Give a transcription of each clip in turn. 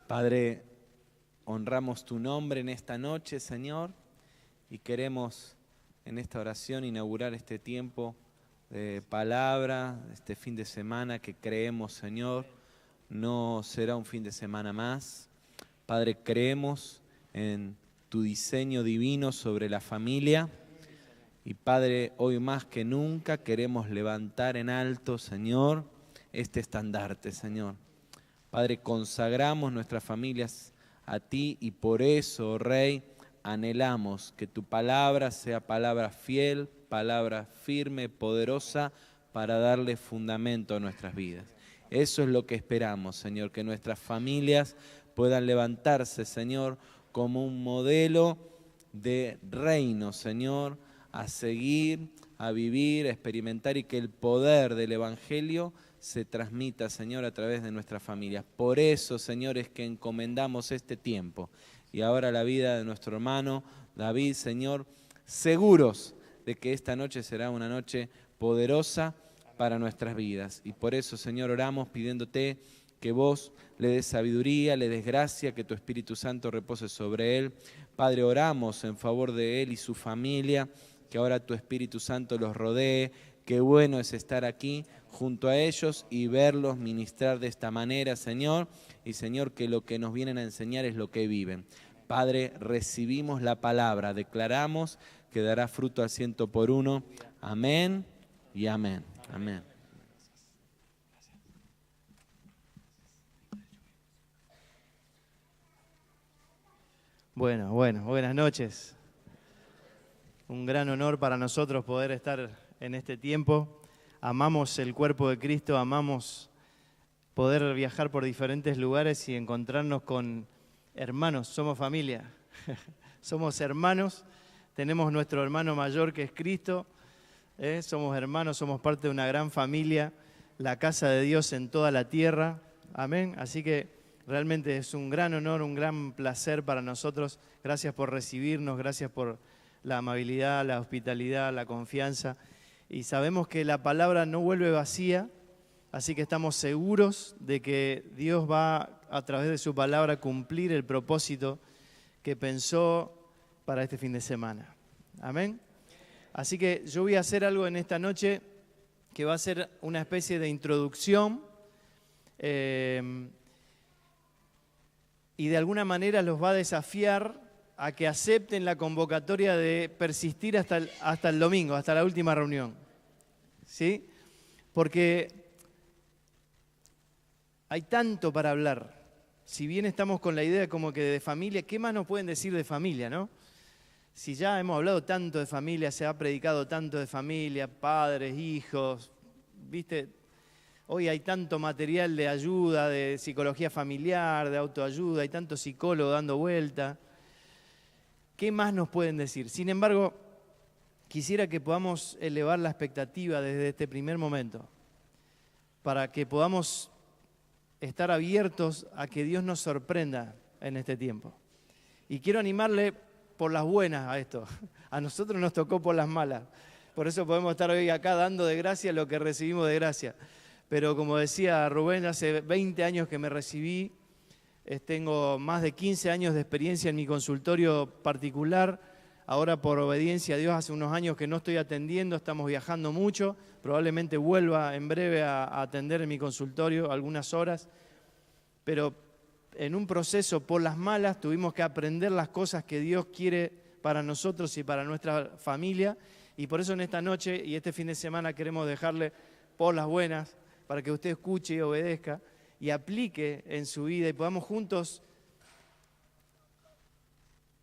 Padre, honramos tu nombre en esta noche, Señor, y queremos en esta oración inaugurar este tiempo de palabra, este fin de semana que creemos, Señor, no será un fin de semana más. Padre, creemos en tu diseño divino sobre la familia y, Padre, hoy más que nunca queremos levantar en alto, Señor, este estandarte, Señor. Padre, consagramos nuestras familias a ti y por eso, oh Rey, anhelamos que tu palabra sea palabra fiel, palabra firme, poderosa, para darle fundamento a nuestras vidas. Eso es lo que esperamos, Señor, que nuestras familias puedan levantarse, Señor, como un modelo de reino, Señor, a seguir, a vivir, a experimentar y que el poder del Evangelio se transmita, Señor, a través de nuestras familias. Por eso, Señor, es que encomendamos este tiempo. Y ahora la vida de nuestro hermano David, Señor, seguros de que esta noche será una noche poderosa para nuestras vidas. Y por eso, Señor, oramos pidiéndote que vos le des sabiduría, le des gracia, que tu Espíritu Santo repose sobre él. Padre, oramos en favor de él y su familia, que ahora tu Espíritu Santo los rodee. Qué bueno es estar aquí junto a ellos y verlos ministrar de esta manera, Señor. Y, Señor, que lo que nos vienen a enseñar es lo que viven. Padre, recibimos la palabra, declaramos que dará fruto al 100%. Amén y amén. Amén. Bueno, buenas noches. Un gran honor para nosotros poder estar en este tiempo. Amamos el cuerpo de Cristo, amamos poder viajar por diferentes lugares y encontrarnos con hermanos. Somos familia, somos hermanos, tenemos nuestro hermano mayor que es Cristo, somos hermanos, somos parte de una gran familia, la casa de Dios en toda la tierra. Amén. Así que realmente es un gran honor, un gran placer para nosotros. Gracias por recibirnos, gracias por la amabilidad, la hospitalidad, la confianza. Y sabemos que la palabra no vuelve vacía, así que estamos seguros de que Dios va a través de su palabra a cumplir el propósito que pensó para este fin de semana. Amén. Así que yo voy a hacer algo en esta noche que va a ser una especie de introducción y de alguna manera los va a desafiar a que acepten la convocatoria de persistir hasta el domingo, hasta la última reunión. ¿Sí? Porque hay tanto para hablar. Si bien estamos con la idea como que de familia, ¿qué más nos pueden decir de familia, no? Si ya hemos hablado tanto de familia, se ha predicado tanto de familia, padres, hijos, ¿viste? Hoy hay tanto material de ayuda, de psicología familiar, de autoayuda, hay tanto psicólogo dando vuelta. ¿Qué más nos pueden decir? Sin embargo, quisiera que podamos elevar la expectativa desde este primer momento, para que podamos estar abiertos a que Dios nos sorprenda en este tiempo. Y quiero animarle por las buenas a esto. A nosotros nos tocó por las malas. Por eso podemos estar hoy acá dando de gracia lo que recibimos de gracia. Pero como decía Rubén, hace 20 años que me recibí, tengo más de 15 años de experiencia en mi consultorio particular. Ahora, por obediencia a Dios, hace unos años que no estoy atendiendo, estamos viajando mucho. Probablemente vuelva en breve a atender en mi consultorio algunas horas. Pero en un proceso por las malas tuvimos que aprender las cosas que Dios quiere para nosotros y para nuestra familia. Y por eso en esta noche y este fin de semana queremos dejarle por las buenas para que usted escuche y obedezca y aplique en su vida y podamos juntos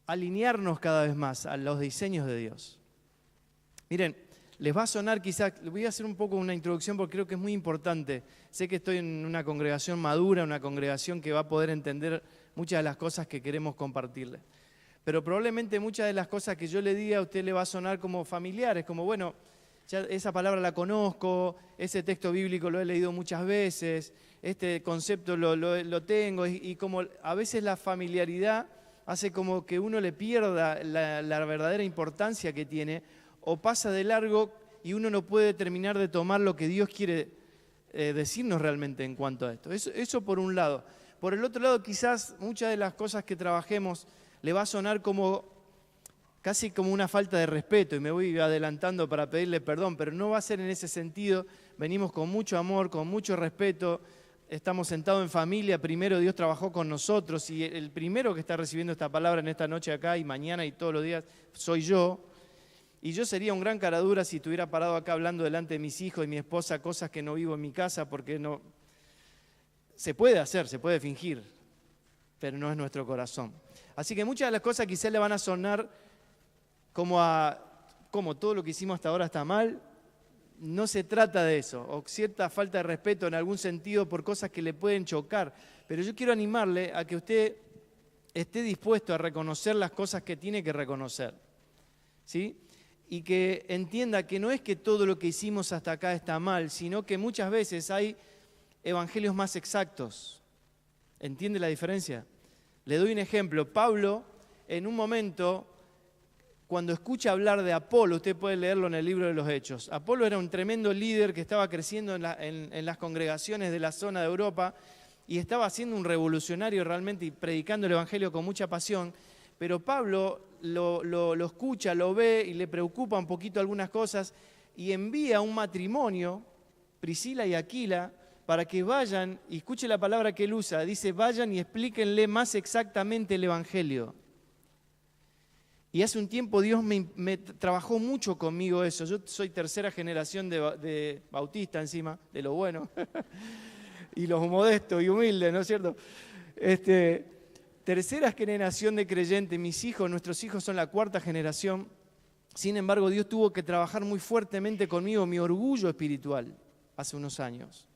alinearnos cada vez más a los diseños de Dios. Miren, les va a sonar quizás, voy a hacer un poco una introducción porque creo que es muy importante. Sé que estoy en una congregación madura, una congregación que va a poder entender muchas de las cosas que queremos compartirles. Pero probablemente muchas de las cosas que yo le diga a usted le va a sonar como familiares, como bueno, ya esa palabra la conozco, ese texto bíblico lo he leído muchas veces, este concepto lo tengo, y como a veces la familiaridad hace como que uno le pierda la verdadera importancia que tiene, o pasa de largo y uno no puede terminar de tomar lo que Dios quiere decirnos realmente en cuanto a esto. Eso por un lado. Por el otro lado, quizás muchas de las cosas que trabajemos le va a sonar como casi como una falta de respeto, y me voy adelantando para pedirle perdón, pero no va a ser en ese sentido. Venimos con mucho amor, con mucho respeto, estamos sentados en familia, primero Dios trabajó con nosotros, y el primero que está recibiendo esta palabra en esta noche acá y mañana y todos los días soy yo. Y yo sería un gran caradura si estuviera parado acá hablando delante de mis hijos y mi esposa cosas que no vivo en mi casa, porque no se puede hacer, se puede fingir, pero no es nuestro corazón. Así que muchas de las cosas quizás le van a sonar como todo lo que hicimos hasta ahora está mal. No se trata de eso, o cierta falta de respeto en algún sentido por cosas que le pueden chocar. Pero yo quiero animarle a que usted esté dispuesto a reconocer las cosas que tiene que reconocer, ¿sí? Y que entienda que no es que todo lo que hicimos hasta acá está mal, sino que muchas veces hay evangelios más exactos. ¿Entiende la diferencia? Le doy un ejemplo. Pablo, en un momento, cuando escucha hablar de Apolo, usted puede leerlo en el libro de los Hechos. Apolo era un tremendo líder que estaba creciendo en las congregaciones de la zona de Europa y estaba siendo un revolucionario realmente y predicando el evangelio con mucha pasión. Pero Pablo lo escucha, lo ve y le preocupa un poquito algunas cosas y envía un matrimonio, Priscila y Aquila, para que vayan, y escuche la palabra que él usa, dice, vayan y explíquenle más exactamente el evangelio. Y hace un tiempo Dios me trabajó mucho conmigo eso. Yo soy tercera generación de bautista encima, de lo bueno, y los modestos y humildes, ¿no es cierto? Tercera generación de creyentes, nuestros hijos son la cuarta generación. Sin embargo, Dios tuvo que trabajar muy fuertemente conmigo mi orgullo espiritual hace unos años.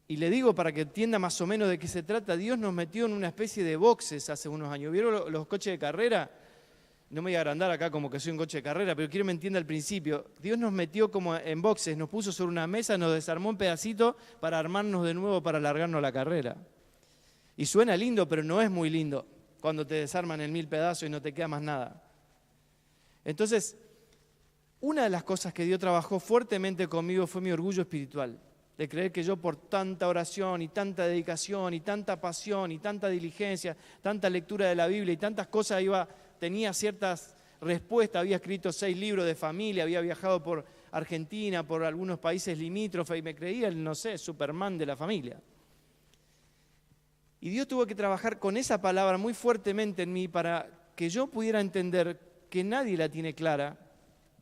Y le digo para que entienda más o menos de qué se trata, Dios nos metió en una especie de boxes hace unos años. ¿Vieron los coches de carrera? No me voy a agrandar acá como que soy un coche de carrera, pero quiero que me entienda al principio. Dios nos metió como en boxes, nos puso sobre una mesa, nos desarmó un pedacito para armarnos de nuevo para alargarnos la carrera. Y suena lindo, pero no es muy lindo cuando te desarman en 1000 pedazos y no te queda más nada. Entonces, una de las cosas que Dios trabajó fuertemente conmigo fue mi orgullo espiritual, de creer que yo por tanta oración y tanta dedicación y tanta pasión y tanta diligencia, tanta lectura de la Biblia y tantas cosas tenía ciertas respuestas, había escrito 6 libros de familia, había viajado por Argentina, por algunos países limítrofes y me creía el, no sé, Superman de la familia. Y Dios tuvo que trabajar con esa palabra muy fuertemente en mí para que yo pudiera entender que nadie la tiene clara,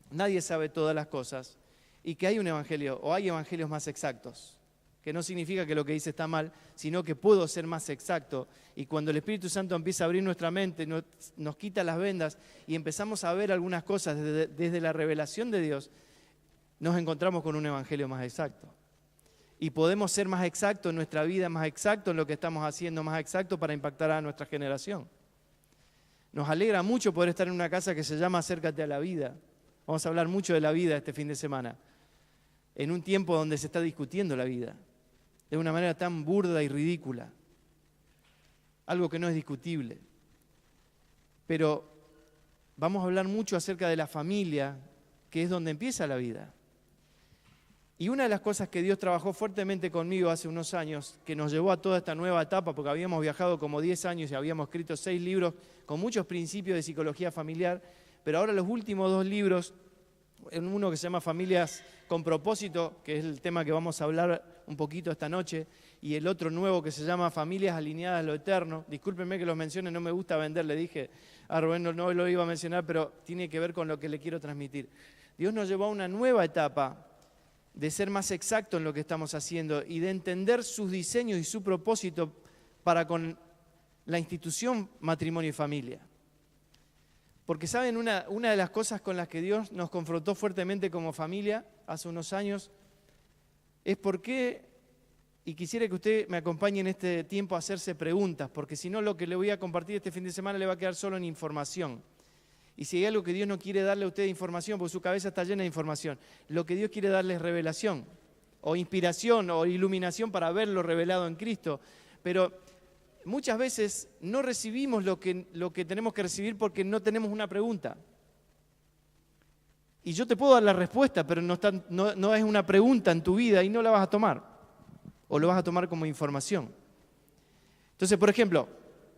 nadie sabe todas las cosas y que hay un evangelio o hay evangelios más exactos. Que no significa que lo que dice está mal, sino que puedo ser más exacto. Y cuando el Espíritu Santo empieza a abrir nuestra mente, nos quita las vendas y empezamos a ver algunas cosas desde la revelación de Dios, nos encontramos con un evangelio más exacto. Y podemos ser más exactos en nuestra vida, más exactos en lo que estamos haciendo, más exactos para impactar a nuestra generación. Nos alegra mucho poder estar en una casa que se llama Acércate a la Vida. Vamos a hablar mucho de la vida este fin de semana, en un tiempo donde se está discutiendo la vida de una manera tan burda y ridícula, algo que no es discutible. Pero vamos a hablar mucho acerca de la familia, que es donde empieza la vida. Y una de las cosas que Dios trabajó fuertemente conmigo hace unos años, que nos llevó a toda esta nueva etapa, porque habíamos viajado como 10 años y habíamos escrito 6 libros con muchos principios de psicología familiar, pero ahora los últimos 2 libros, uno que se llama Familias con Propósito, que es el tema que vamos a hablar un poquito esta noche, y el otro nuevo que se llama Familias alineadas a lo eterno. Discúlpenme que los mencione, no me gusta vender, le dije a Rubén, no lo iba a mencionar, pero tiene que ver con lo que le quiero transmitir. Dios nos llevó a una nueva etapa de ser más exacto en lo que estamos haciendo y de entender sus diseños y su propósito para con la institución matrimonio y familia. Porque saben, una de las cosas con las que Dios nos confrontó fuertemente como familia hace unos años es por qué, y quisiera que usted me acompañe en este tiempo a hacerse preguntas, porque si no lo que le voy a compartir este fin de semana le va a quedar solo en información. Y si hay algo que Dios no quiere darle a usted de información, porque su cabeza está llena de información, lo que Dios quiere darle es revelación, o inspiración, o iluminación para ver lo revelado en Cristo. Pero muchas veces no recibimos lo que tenemos que recibir porque no tenemos una pregunta. Y yo te puedo dar la respuesta, pero no es una pregunta en tu vida y no la vas a tomar. O lo vas a tomar como información. Entonces, por ejemplo,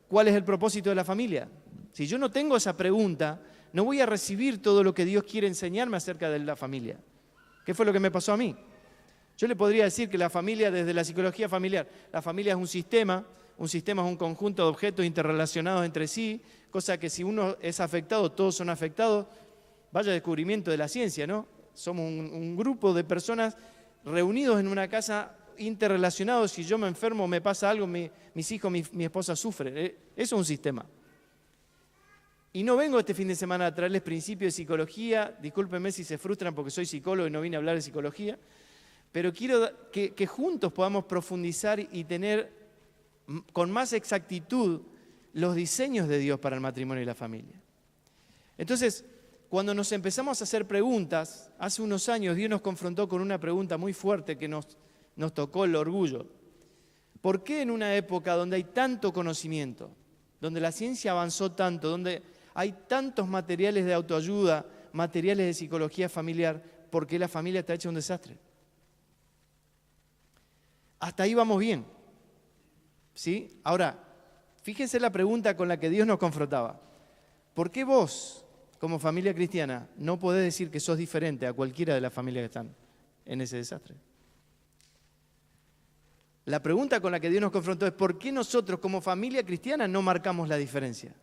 ¿cuál es el propósito de la familia? Si yo no tengo esa pregunta, no voy a recibir todo lo que Dios quiere enseñarme acerca de la familia. ¿Qué fue lo que me pasó a mí? Yo le podría decir que la familia, desde la psicología familiar, la familia es un sistema es un conjunto de objetos interrelacionados entre sí, cosa que si uno es afectado, todos son afectados. Vaya descubrimiento de la ciencia, ¿no? Somos un grupo de personas reunidos en una casa, interrelacionados. Si yo me enfermo, me pasa algo, mis hijos, mi esposa sufre. Eso es un sistema. Y no vengo este fin de semana a traerles principios de psicología. Discúlpenme si se frustran porque soy psicólogo y no vine a hablar de psicología. Pero quiero que juntos podamos profundizar y tener con más exactitud los diseños de Dios para el matrimonio y la familia. Entonces, cuando nos empezamos a hacer preguntas, hace unos años Dios nos confrontó con una pregunta muy fuerte que nos tocó el orgullo. ¿Por qué en una época donde hay tanto conocimiento, donde la ciencia avanzó tanto, donde hay tantos materiales de autoayuda, materiales de psicología familiar, por qué la familia está hecha un desastre? Hasta ahí vamos bien, ¿sí? Ahora, fíjense la pregunta con la que Dios nos confrontaba. ¿Por qué vos, como familia cristiana, no podés decir que sos diferente a cualquiera de las familias que están en ese desastre? La pregunta con la que Dios nos confrontó es ¿por qué nosotros como familia cristiana no marcamos la diferencia?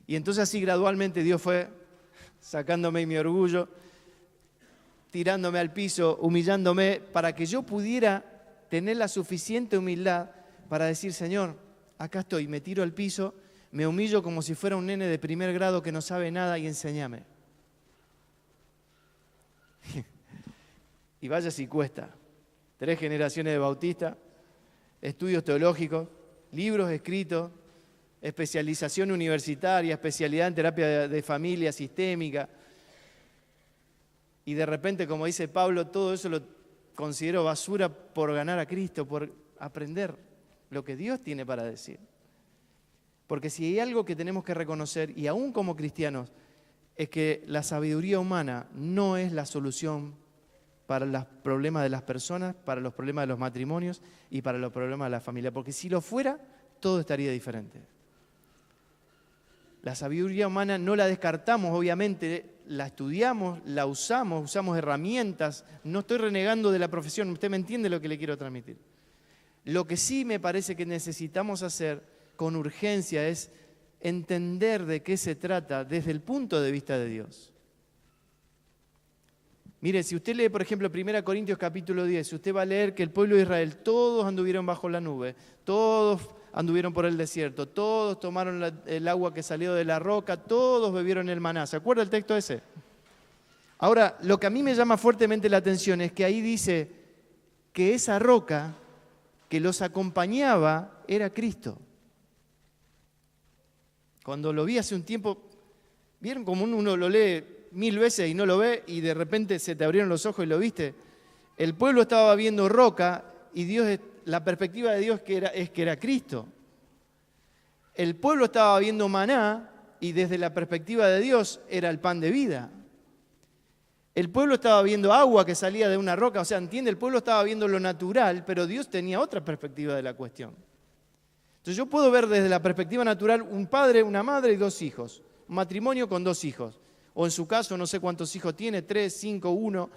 Y entonces así gradualmente Dios fue sacándome mi orgullo, tirándome al piso, humillándome, para que yo pudiera tener la suficiente humildad para decir, Señor, acá estoy, me tiro al piso, me humillo como si fuera un nene de primer grado que no sabe nada y enséñame. Y vaya si cuesta. 3 generaciones de bautistas, estudios teológicos, libros escritos, especialización universitaria, especialidad en terapia de familia sistémica. Y de repente, como dice Pablo, todo eso lo considero basura por ganar a Cristo, por aprender lo que Dios tiene para decir. Porque si hay algo que tenemos que reconocer, y aún como cristianos, es que la sabiduría humana no es la solución para los problemas de las personas, para los problemas de los matrimonios y para los problemas de la familia. Porque si lo fuera, todo estaría diferente. La sabiduría humana no la descartamos, obviamente, la estudiamos, la usamos herramientas. No estoy renegando de la profesión, usted me entiende lo que le quiero transmitir. Lo que sí me parece que necesitamos hacer con urgencia es entender de qué se trata desde el punto de vista de Dios. Mire, si usted lee, por ejemplo, 1 Corintios capítulo 10, usted va a leer que el pueblo de Israel, todos anduvieron bajo la nube, todos anduvieron por el desierto, todos tomaron el agua que salió de la roca, todos bebieron el maná. ¿Se acuerda el texto ese? Ahora, lo que a mí me llama fuertemente la atención es que ahí dice que esa roca que los acompañaba era Cristo. Cuando lo vi hace un tiempo, ¿vieron cómo uno lo lee 1000 veces y no lo ve y de repente se te abrieron los ojos y lo viste? El pueblo estaba viendo roca y Dios, la perspectiva de Dios es que era Cristo. El pueblo estaba viendo maná y desde la perspectiva de Dios era el pan de vida. El pueblo estaba viendo agua que salía de una roca, o sea, entiende, el pueblo estaba viendo lo natural, pero Dios tenía otra perspectiva de la cuestión. Entonces yo puedo ver desde la perspectiva natural un padre, una madre y 2 hijos, un matrimonio con 2 hijos. O en su caso, no sé cuántos hijos tiene, 3, 5, 1.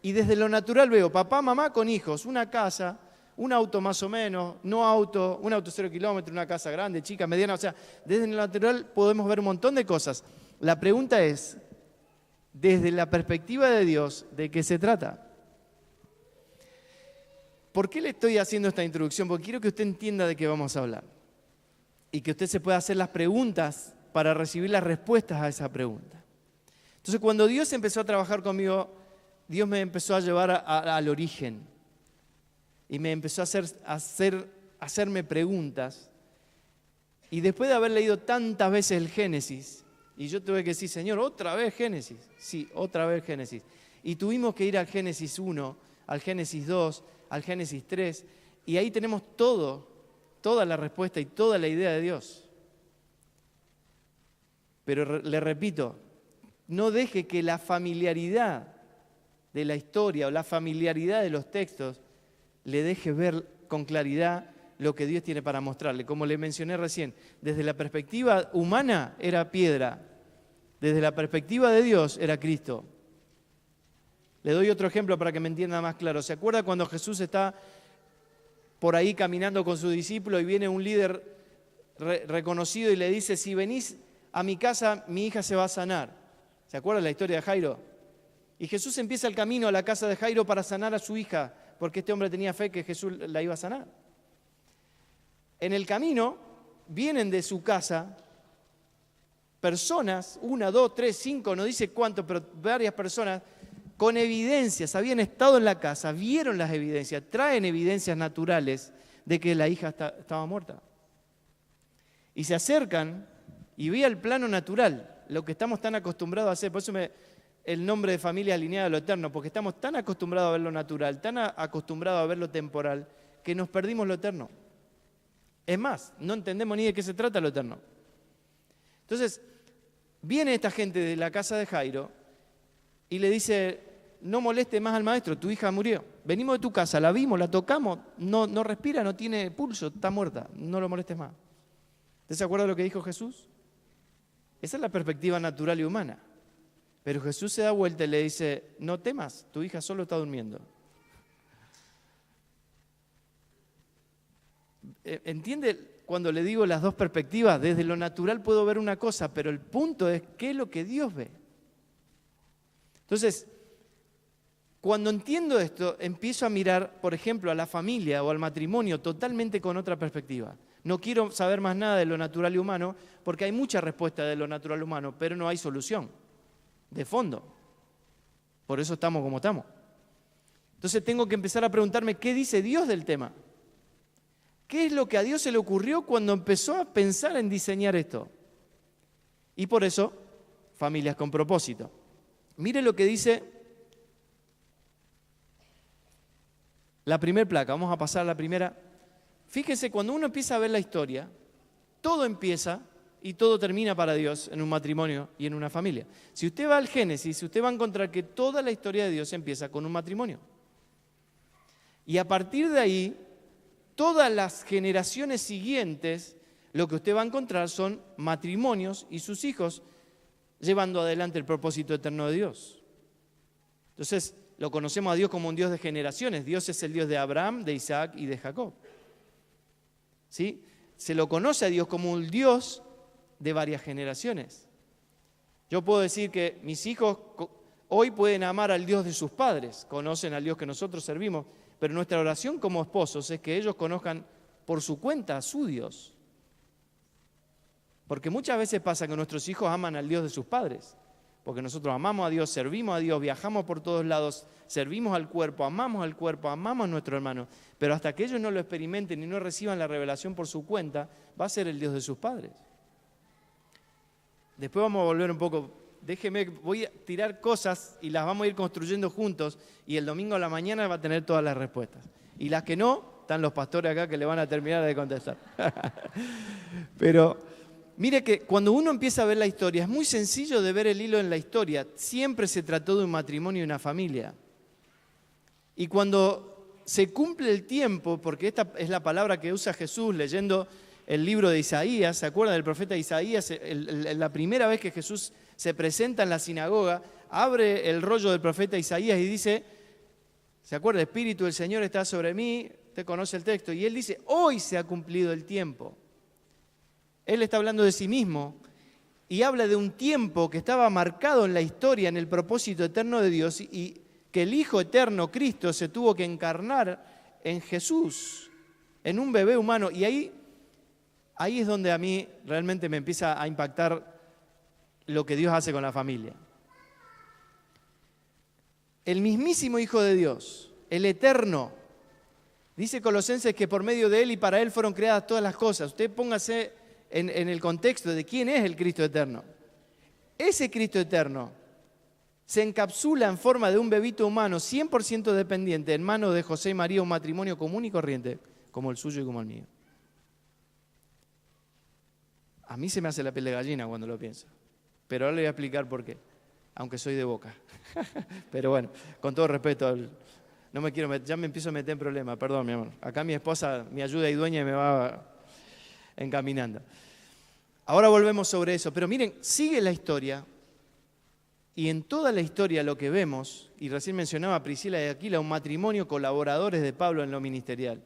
Y desde lo natural veo papá, mamá con hijos, una casa, un auto más o menos, no auto, un auto 0 kilómetros, una casa grande, chica, mediana. O sea, desde lo natural podemos ver un montón de cosas. La pregunta es, desde la perspectiva de Dios, ¿de qué se trata? ¿Por qué le estoy haciendo esta introducción? Porque quiero que usted entienda de qué vamos a hablar. Y que usted se pueda hacer las preguntas para recibir las respuestas a esa pregunta. Entonces, cuando Dios empezó a trabajar conmigo, Dios me empezó a llevar al origen y me empezó a hacerme preguntas. Y después de haber leído tantas veces el Génesis, y yo tuve que decir, Señor, ¿otra vez Génesis? Sí, otra vez Génesis. Y tuvimos que ir al Génesis 1, al Génesis 2, al Génesis 3, y ahí tenemos toda toda la respuesta y toda la idea de Dios. Pero le repito, no deje que la familiaridad de la historia o la familiaridad de los textos le deje ver con claridad lo que Dios tiene para mostrarle. Como le mencioné recién, desde la perspectiva humana era piedra, desde la perspectiva de Dios era Cristo. Le doy otro ejemplo para que me entienda más claro. ¿Se acuerda cuando Jesús está por ahí caminando con su discípulo y viene un líder reconocido y le dice, si venís a mi casa, mi hija se va a sanar? ¿Se acuerda la historia de Jairo? Y Jesús empieza el camino a la casa de Jairo para sanar a su hija, porque este hombre tenía fe que Jesús la iba a sanar. En el camino vienen de su casa personas, 1, 2, 3, 5, no dice cuánto, pero varias personas con evidencias, habían estado en la casa, vieron las evidencias, traen evidencias naturales de que la hija estaba muerta. Y se acercan y ve el plano natural, lo que estamos tan acostumbrados a hacer, por eso el nombre de familia alineada a lo eterno, porque estamos tan acostumbrados a ver lo natural, tan acostumbrados a ver lo temporal, que nos perdimos lo eterno. Es más, no entendemos ni de qué se trata lo eterno. Entonces, viene esta gente de la casa de Jairo y le dice, no moleste más al maestro, tu hija murió. Venimos de tu casa, la vimos, la tocamos, no respira, no tiene pulso, está muerta, no lo molestes más. ¿Usted se acuerda de lo que dijo Jesús? Esa es la perspectiva natural y humana. Pero Jesús se da vuelta y le dice, no temas, tu hija solo está durmiendo. ¿Entiende cuando le digo las dos perspectivas? Desde lo natural puedo ver una cosa, pero el punto es qué es lo que Dios ve. Entonces, cuando entiendo esto, empiezo a mirar, por ejemplo, a la familia o al matrimonio totalmente con otra perspectiva. No quiero saber más nada de lo natural y humano, porque hay mucha respuesta de lo natural y humano, pero no hay solución de fondo. Por eso estamos como estamos. Entonces tengo que empezar a preguntarme qué dice Dios del tema. ¿Qué es lo que a Dios se le ocurrió cuando empezó a pensar en diseñar esto? Y por eso, familias con propósito. Mire lo que dice la primera placa. Vamos a pasar a la primera. Fíjese, cuando uno empieza a ver la historia, todo empieza y todo termina para Dios en un matrimonio y en una familia. Si usted va al Génesis, usted va a encontrar que toda la historia de Dios empieza con un matrimonio. Y a partir de ahí, todas las generaciones siguientes, lo que usted va a encontrar son matrimonios y sus hijos llevando adelante el propósito eterno de Dios. Entonces, lo conocemos a Dios como un Dios de generaciones. Dios es el Dios de Abraham, de Isaac y de Jacob. ¿Sí? Se lo conoce a Dios como un Dios de varias generaciones. Yo puedo decir que mis hijos hoy pueden amar al Dios de sus padres, conocen al Dios que nosotros servimos, pero nuestra oración como esposos es que ellos conozcan por su cuenta a su Dios. Porque muchas veces pasa que nuestros hijos aman al Dios de sus padres, porque nosotros amamos a Dios, servimos a Dios, viajamos por todos lados, servimos al cuerpo, amamos a nuestro hermano, pero hasta que ellos no lo experimenten y no reciban la revelación por su cuenta, va a ser el Dios de sus padres. Después vamos a volver un poco, voy a tirar cosas y las vamos a ir construyendo juntos y el domingo a la mañana va a tener todas las respuestas. Y las que no, están los pastores acá que le van a terminar de contestar. Pero mire que cuando uno empieza a ver la historia, es muy sencillo de ver el hilo en la historia. Siempre se trató de un matrimonio y una familia. Y cuando se cumple el tiempo, porque esta es la palabra que usa Jesús leyendo el libro de Isaías, ¿se acuerdan del profeta Isaías? La primera vez que Jesús se presenta en la sinagoga, abre el rollo del profeta Isaías y dice, ¿se acuerda? El Espíritu del Señor está sobre mí, usted conoce el texto, y él dice, hoy se ha cumplido el tiempo. Él está hablando de sí mismo y habla de un tiempo que estaba marcado en la historia, en el propósito eterno de Dios, y que el Hijo eterno, Cristo, se tuvo que encarnar en Jesús, en un bebé humano, y ahí es donde a mí realmente me empieza a impactar lo que Dios hace con la familia. El mismísimo Hijo de Dios, el eterno, dice Colosenses que por medio de Él y para Él fueron creadas todas las cosas. Usted póngase en el contexto de quién es el Cristo eterno. Ese Cristo eterno se encapsula en forma de un bebito humano 100% dependiente en manos de José y María, un matrimonio común y corriente, como el suyo y como el mío. A mí se me hace la piel de gallina cuando lo pienso. Pero ahora le voy a explicar por qué, aunque soy de Boca. Pero bueno, con todo respeto, no me quiero ya me empiezo a meter en problemas, perdón, mi amor. Acá mi esposa me ayuda y dueña y me va encaminando. Ahora volvemos sobre eso, pero miren, sigue la historia. Y en toda la historia lo que vemos, y recién mencionaba a Priscila y Aquila, un matrimonio colaboradores de Pablo en lo ministerial.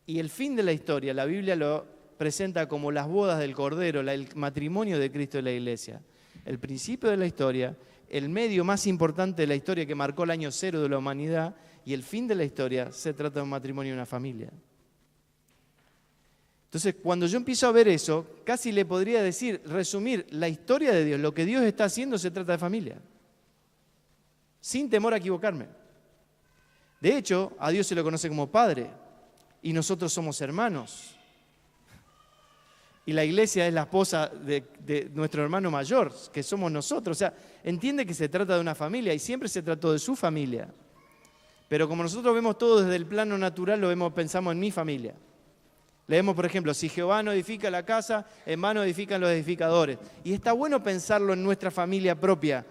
Y el fin de la historia, la Biblia lo presenta como las bodas del Cordero, el matrimonio de Cristo y la Iglesia. El principio de la historia, el medio más importante de la historia que marcó el año cero de la humanidad, y el fin de la historia se trata de un matrimonio y una familia. Entonces, cuando yo empiezo a ver eso, casi le podría decir, resumir la historia de Dios, lo que Dios está haciendo se trata de familia. Sin temor a equivocarme. De hecho, a Dios se lo conoce como Padre y nosotros somos hermanos. Y la iglesia es la esposa de nuestro hermano mayor, que somos nosotros. O sea, entiende que se trata de una familia y siempre se trató de su familia. Pero como nosotros vemos todo desde el plano natural, pensamos en mi familia. Leemos, por ejemplo, si Jehová no edifica la casa, en vano edifican los edificadores. Y está bueno pensarlo en nuestra familia propia.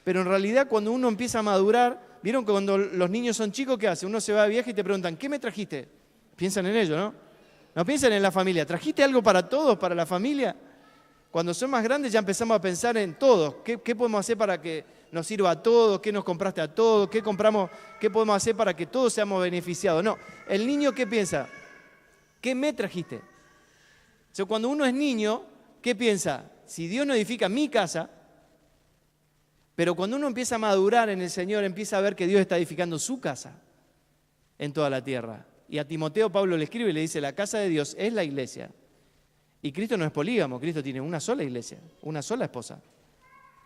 Pero en realidad cuando uno empieza a madurar, ¿vieron que cuando los niños son chicos, qué hace? Uno se va de viaje y te preguntan, ¿qué me trajiste? Piensan en ello, ¿no? No piensan en la familia. ¿Trajiste algo para todos, para la familia? Cuando son más grandes ya empezamos a pensar en todos. ¿Qué podemos hacer para que nos sirva a todos? ¿Qué nos compraste a todos? ¿Qué compramos? ¿Qué podemos hacer para que todos seamos beneficiados? No, el niño ¿qué piensa? ¿Qué me trajiste? O sea, cuando uno es niño, ¿qué piensa? Si Dios no edifica mi casa, pero cuando uno empieza a madurar en el Señor, empieza a ver que Dios está edificando su casa en toda la tierra. Y a Timoteo Pablo le escribe y le dice, la casa de Dios es la iglesia. Y Cristo no es polígamo, Cristo tiene una sola iglesia, una sola esposa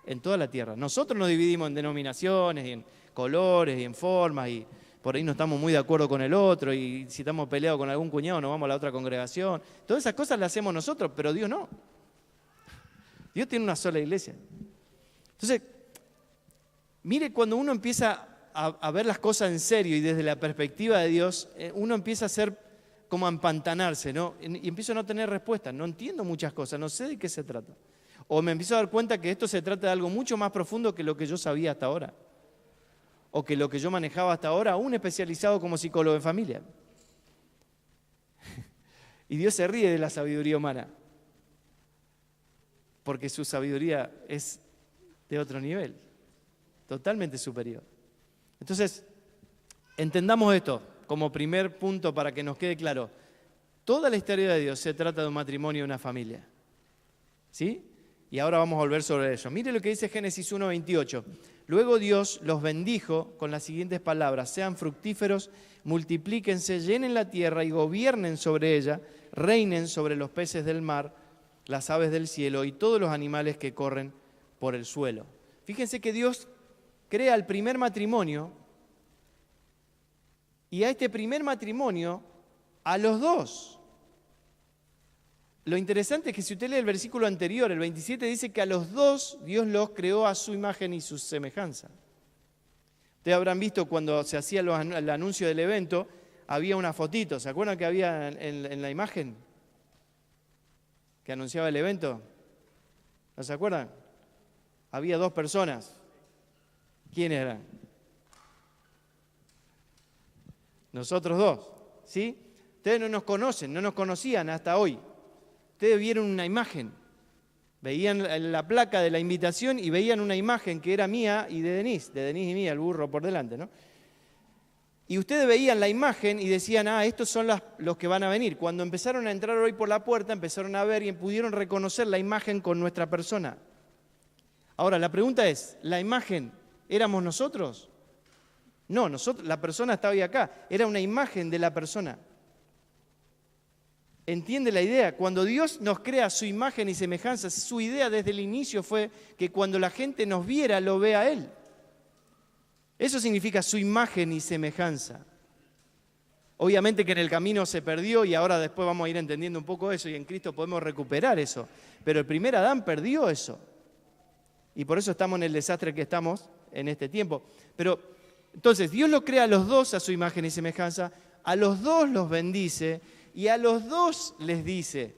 en toda la tierra. Nosotros nos dividimos en denominaciones, y en colores, y en formas, y por ahí no estamos muy de acuerdo con el otro, y si estamos peleados con algún cuñado nos vamos a la otra congregación. Todas esas cosas las hacemos nosotros, pero Dios no. Dios tiene una sola iglesia. Entonces, mire, cuando uno empieza a ver las cosas en serio y desde la perspectiva de Dios, uno empieza a ser como a empantanarse, ¿no? Y empiezo a no tener respuestas, no entiendo muchas cosas, no sé de qué se trata. O me empiezo a dar cuenta que esto se trata de algo mucho más profundo que lo que yo sabía hasta ahora. O que lo que yo manejaba hasta ahora, aún especializado como psicólogo de familia. Y Dios se ríe de la sabiduría humana, porque su sabiduría es de otro nivel, totalmente superior. Entonces, entendamos esto como primer punto para que nos quede claro. Toda la historia de Dios se trata de un matrimonio y una familia. ¿Sí? Y ahora vamos a volver sobre eso. Mire lo que dice Génesis 1:28. Luego Dios los bendijo con las siguientes palabras: sean fructíferos, multiplíquense, llenen la tierra y gobiernen sobre ella, reinen sobre los peces del mar, las aves del cielo y todos los animales que corren por el suelo. Fíjense que Dios crea el primer matrimonio y a este primer matrimonio a los dos. Lo interesante es que si usted lee el versículo anterior, el 27, dice que a los dos Dios los creó a su imagen y su semejanza. Ustedes habrán visto cuando se hacía el anuncio del evento, había una fotito. ¿Se acuerdan que había en la imagen que anunciaba el evento? ¿No se acuerdan? Había dos personas. ¿Quiénes eran? Nosotros dos, ¿sí? Ustedes no nos conocen, no nos conocían hasta hoy. Ustedes vieron una imagen, veían la placa de la invitación y veían una imagen que era mía y de Denise y mía, el burro por delante, ¿no? Y ustedes veían la imagen y decían, estos son los que van a venir. Cuando empezaron a entrar hoy por la puerta, empezaron a ver y pudieron reconocer la imagen con nuestra persona. Ahora, la pregunta es, ¿la imagen éramos nosotros? No, la persona estaba hoy acá, era una imagen de la persona. ¿Entiende la idea? Cuando Dios nos crea su imagen y semejanza, su idea desde el inicio fue que cuando la gente nos viera, lo vea a Él. Eso significa su imagen y semejanza. Obviamente que en el camino se perdió y ahora después vamos a ir entendiendo un poco eso y en Cristo podemos recuperar eso. Pero el primer Adán perdió eso. Y por eso estamos en el desastre que estamos en este tiempo. Pero entonces Dios los crea a los dos a su imagen y semejanza, a los dos los bendice y a los dos les dice,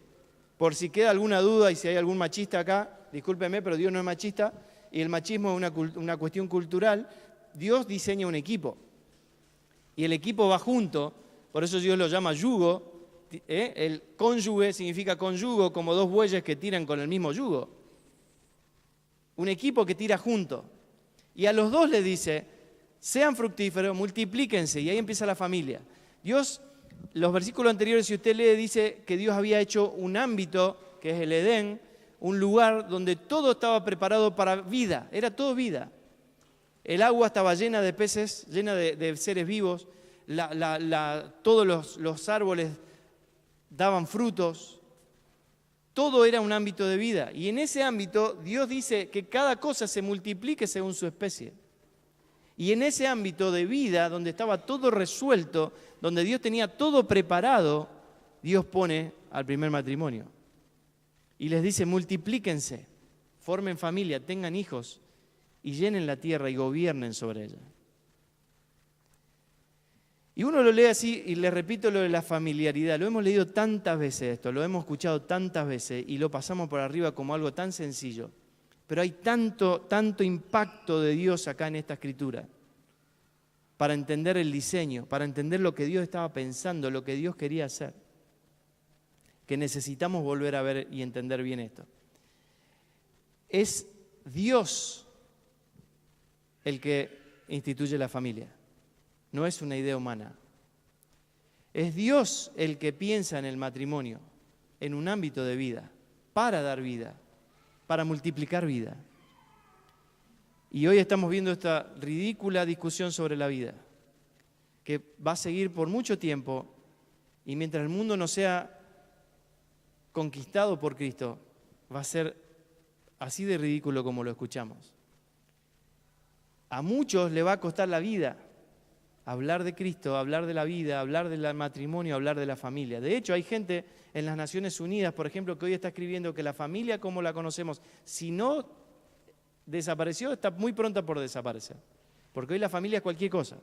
por si queda alguna duda y si hay algún machista acá, discúlpeme, pero Dios no es machista, y el machismo es una cuestión cultural. Dios diseña un equipo, y el equipo va junto, por eso Dios lo llama yugo. El cónyuge significa conyugo, como dos bueyes que tiran con el mismo yugo. Un equipo que tira junto. Y a los dos le dice, sean fructíferos, multiplíquense, y ahí empieza la familia. Dios, los versículos anteriores, si usted lee, dice que Dios había hecho un ámbito, que es el Edén, un lugar donde todo estaba preparado para vida, era todo vida. El agua estaba llena de peces, llena de seres vivos, todos los árboles daban frutos, todo era un ámbito de vida. Y en ese ámbito Dios dice que cada cosa se multiplique según su especie. Y en ese ámbito de vida, donde estaba todo resuelto, donde Dios tenía todo preparado, Dios pone al primer matrimonio. Y les dice, multiplíquense, formen familia, tengan hijos y llenen la tierra y gobiernen sobre ella. Y uno lo lee así, y le repito lo de la familiaridad. Lo hemos leído tantas veces esto, lo hemos escuchado tantas veces y lo pasamos por arriba como algo tan sencillo. Pero hay tanto impacto de Dios acá en esta escritura para entender el diseño, para entender lo que Dios estaba pensando, lo que Dios quería hacer, que necesitamos volver a ver y entender bien esto. Es Dios el que instituye la familia. No es una idea humana. Es Dios el que piensa en el matrimonio, en un ámbito de vida, para dar vida, para multiplicar vida. Y hoy estamos viendo esta ridícula discusión sobre la vida, que va a seguir por mucho tiempo, y mientras el mundo no sea conquistado por Cristo, va a ser así de ridículo como lo escuchamos. A muchos le va a costar la vida hablar de Cristo, hablar de la vida, hablar del matrimonio, hablar de la familia. De hecho, hay gente en las Naciones Unidas, por ejemplo, que hoy está escribiendo que la familia como la conocemos, si no desapareció, está muy pronta por desaparecer. Porque hoy la familia es cualquier cosa.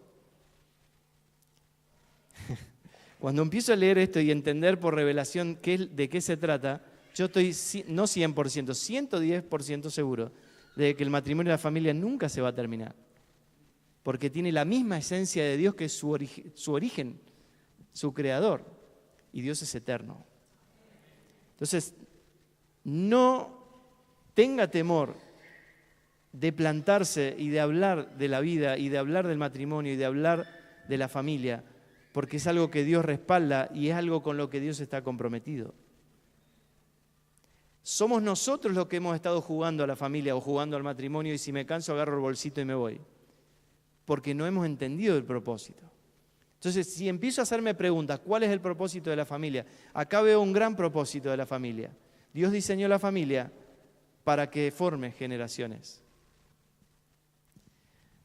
Cuando empiezo a leer esto y entender por revelación de qué se trata, yo estoy no 100%, 110% seguro de que el matrimonio y la familia nunca se va a terminar. Porque tiene la misma esencia de Dios que es su origen, su creador. Y Dios es eterno. Entonces, no tenga temor de plantarse y de hablar de la vida y de hablar del matrimonio y de hablar de la familia, porque es algo que Dios respalda y es algo con lo que Dios está comprometido. Somos nosotros los que hemos estado jugando a la familia o jugando al matrimonio, y si me canso agarro el bolsito y me voy, porque no hemos entendido el propósito. Entonces, si empiezo a hacerme preguntas, ¿cuál es el propósito de la familia? Acá veo un gran propósito de la familia. Dios diseñó la familia para que forme generaciones.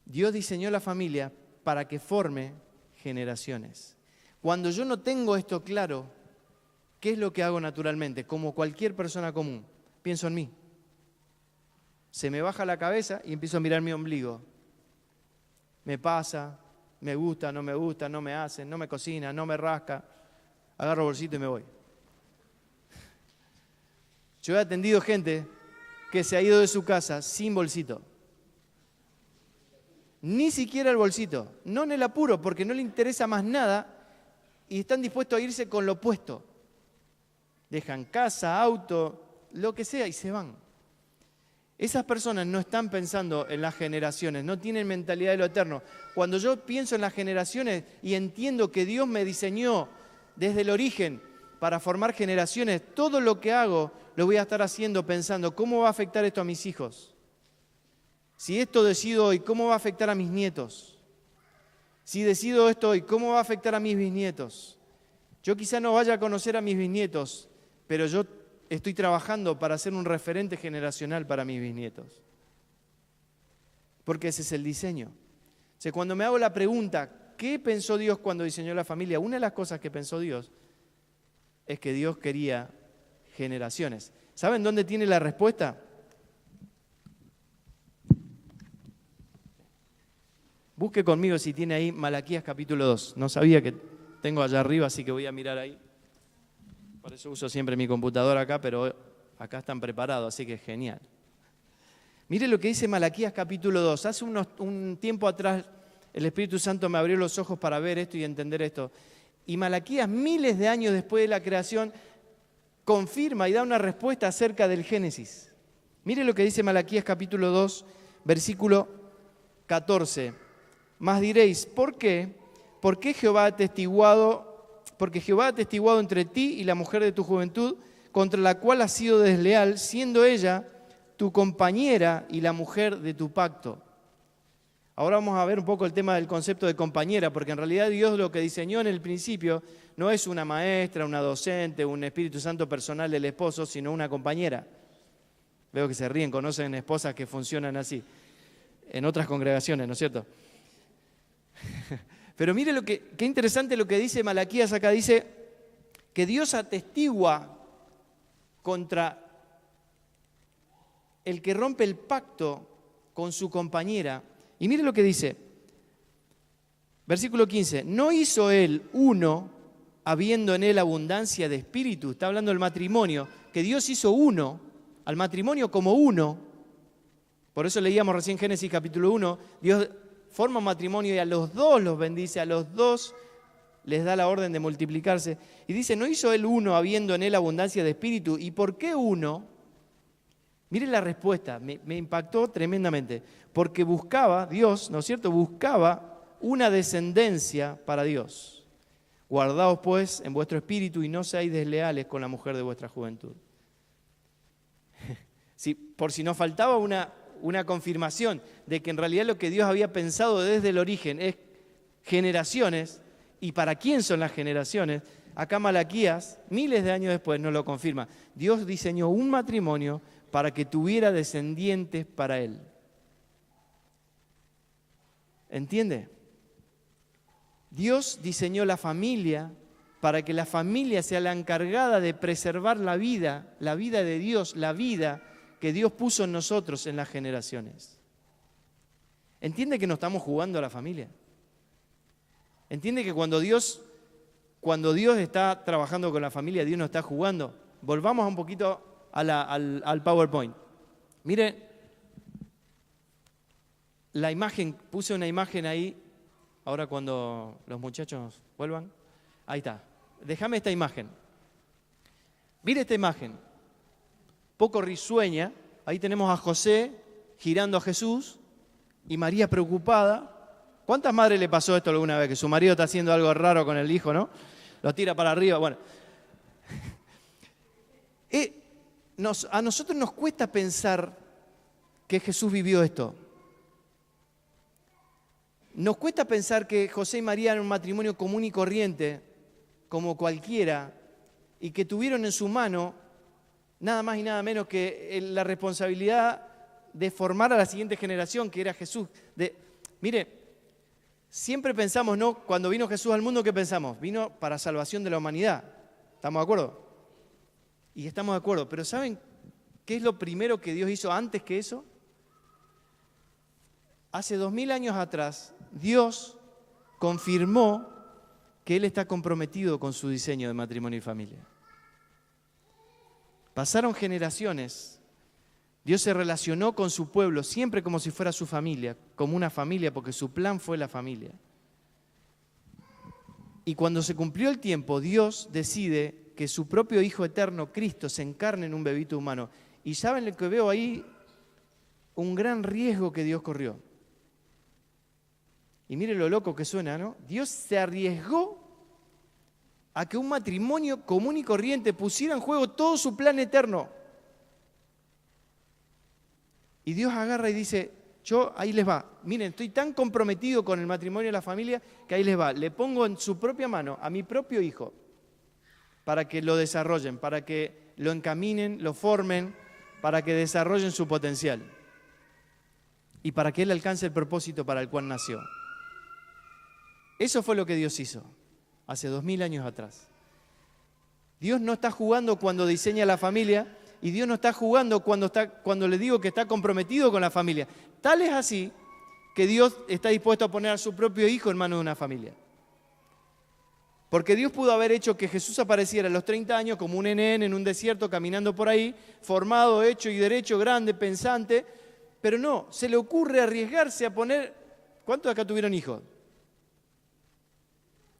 Dios diseñó la familia para que forme generaciones. Cuando yo no tengo esto claro, ¿qué es lo que hago naturalmente? Como cualquier persona común, pienso en mí. Se me baja la cabeza y empiezo a mirar mi ombligo. Me pasa, me gusta, no me hace, no me cocina, no me rasca. Agarro el bolsito y me voy. Yo he atendido gente que se ha ido de su casa sin bolsito. Ni siquiera el bolsito. No en el apuro, porque no le interesa más nada y están dispuestos a irse con lo puesto. Dejan casa, auto, lo que sea y se van. Esas personas no están pensando en las generaciones, no tienen mentalidad de lo eterno. Cuando yo pienso en las generaciones y entiendo que Dios me diseñó desde el origen para formar generaciones, todo lo que hago lo voy a estar haciendo pensando, ¿cómo va a afectar esto a mis hijos? Si esto decido hoy, ¿cómo va a afectar a mis nietos? Si decido esto hoy, ¿cómo va a afectar a mis bisnietos? Yo quizá no vaya a conocer a mis bisnietos, pero yo estoy trabajando para ser un referente generacional para mis bisnietos. Porque ese es el diseño. O sea, cuando me hago la pregunta, ¿qué pensó Dios cuando diseñó la familia? Una de las cosas que pensó Dios es que Dios quería generaciones. ¿Saben dónde tiene la respuesta? Busque conmigo si tiene ahí Malaquías capítulo 2. No sabía que tengo allá arriba, así que voy a mirar ahí. Por eso uso siempre mi computadora acá, pero acá están preparados, así que es genial. Mire lo que dice Malaquías capítulo 2. Hace un tiempo atrás el Espíritu Santo me abrió los ojos para ver esto y entender esto. Y Malaquías, miles de años después de la creación, confirma y da una respuesta acerca del Génesis. Mire lo que dice Malaquías capítulo 2, versículo 14. Más diréis, ¿por qué? Porque Jehová ha testiguado entre ti y la mujer de tu juventud, contra la cual has sido desleal, siendo ella tu compañera y la mujer de tu pacto. Ahora vamos a ver un poco el tema del concepto de compañera, porque en realidad Dios lo que diseñó en el principio no es una maestra, una docente, un Espíritu Santo personal del esposo, sino una compañera. Veo que se ríen, conocen esposas que funcionan así, en otras congregaciones, ¿no es cierto? Pero mire qué interesante lo que dice Malaquías acá, dice que Dios atestigua contra el que rompe el pacto con su compañera. Y mire lo que dice, versículo 15, no hizo él uno, habiendo en él abundancia de espíritu. Está hablando del matrimonio, que Dios hizo uno, al matrimonio como uno. Por eso leíamos recién Génesis capítulo 1, Dios forma un matrimonio y a los dos los bendice, a los dos les da la orden de multiplicarse. Y dice, no hizo él uno, habiendo en él abundancia de espíritu. ¿Y por qué uno? Mire la respuesta, me impactó tremendamente. Porque buscaba, Dios, ¿no es cierto? Buscaba una descendencia para Dios. Guardaos pues en vuestro espíritu y no seáis desleales con la mujer de vuestra juventud. Sí, por si nos faltaba una confirmación de que en realidad lo que Dios había pensado desde el origen es generaciones. ¿Y para quién son las generaciones? Acá Malaquías, miles de años después, nos lo confirma. Dios diseñó un matrimonio para que tuviera descendientes para él. ¿Entiende? Dios diseñó la familia para que la familia sea la encargada de preservar la vida de Dios, la vida que Dios puso en nosotros en las generaciones. ¿Entiende que no estamos jugando a la familia? ¿Entiende que cuando Dios está trabajando con la familia, Dios no está jugando? Volvamos un poquito al PowerPoint. Mire, la imagen, puse una imagen ahí, ahora cuando los muchachos vuelvan, ahí está. Déjame esta imagen. Mire esta imagen, poco risueña, ahí tenemos a José girando a Jesús y María preocupada. ¿Cuántas madres le pasó esto alguna vez? Que su marido está haciendo algo raro con el hijo, ¿no? Lo tira para arriba, bueno. A nosotros nos cuesta pensar que Jesús vivió esto. Nos cuesta pensar que José y María eran un matrimonio común y corriente, como cualquiera, y que tuvieron en su mano nada más y nada menos que la responsabilidad de formar a la siguiente generación, que era Jesús. Mire, siempre pensamos, ¿no? Cuando vino Jesús al mundo, ¿qué pensamos? Vino para salvación de la humanidad. ¿Estamos de acuerdo? Y estamos de acuerdo, pero ¿saben qué es lo primero que Dios hizo antes que eso? Hace 2000 años atrás, Dios confirmó que Él está comprometido con su diseño de matrimonio y familia. Pasaron generaciones, Dios se relacionó con su pueblo siempre como si fuera su familia, como una familia, porque su plan fue la familia. Y cuando se cumplió el tiempo, Dios decide que su propio Hijo eterno, Cristo, se encarne en un bebito humano. Y ¿saben lo que veo ahí? Un gran riesgo que Dios corrió. Y mire lo loco que suena, ¿no? Dios se arriesgó a que un matrimonio común y corriente pusiera en juego todo su plan eterno. Y Dios agarra y dice, ahí les va. Miren, estoy tan comprometido con el matrimonio y la familia que ahí les va. Le pongo en su propia mano a mi propio hijo para que lo desarrollen, para que lo encaminen, lo formen, para que desarrollen su potencial y para que él alcance el propósito para el cual nació. Eso fue lo que Dios hizo hace 2000 años atrás. Dios no está jugando cuando diseña la familia y Dios no está jugando cuando le digo que está comprometido con la familia. Tal es así que Dios está dispuesto a poner a su propio hijo en manos de una familia. Porque Dios pudo haber hecho que Jesús apareciera a los 30 años como un nene en un desierto caminando por ahí, formado, hecho y derecho, grande, pensante, pero no, se le ocurre arriesgarse a poner... ¿Cuántos de acá tuvieron hijos?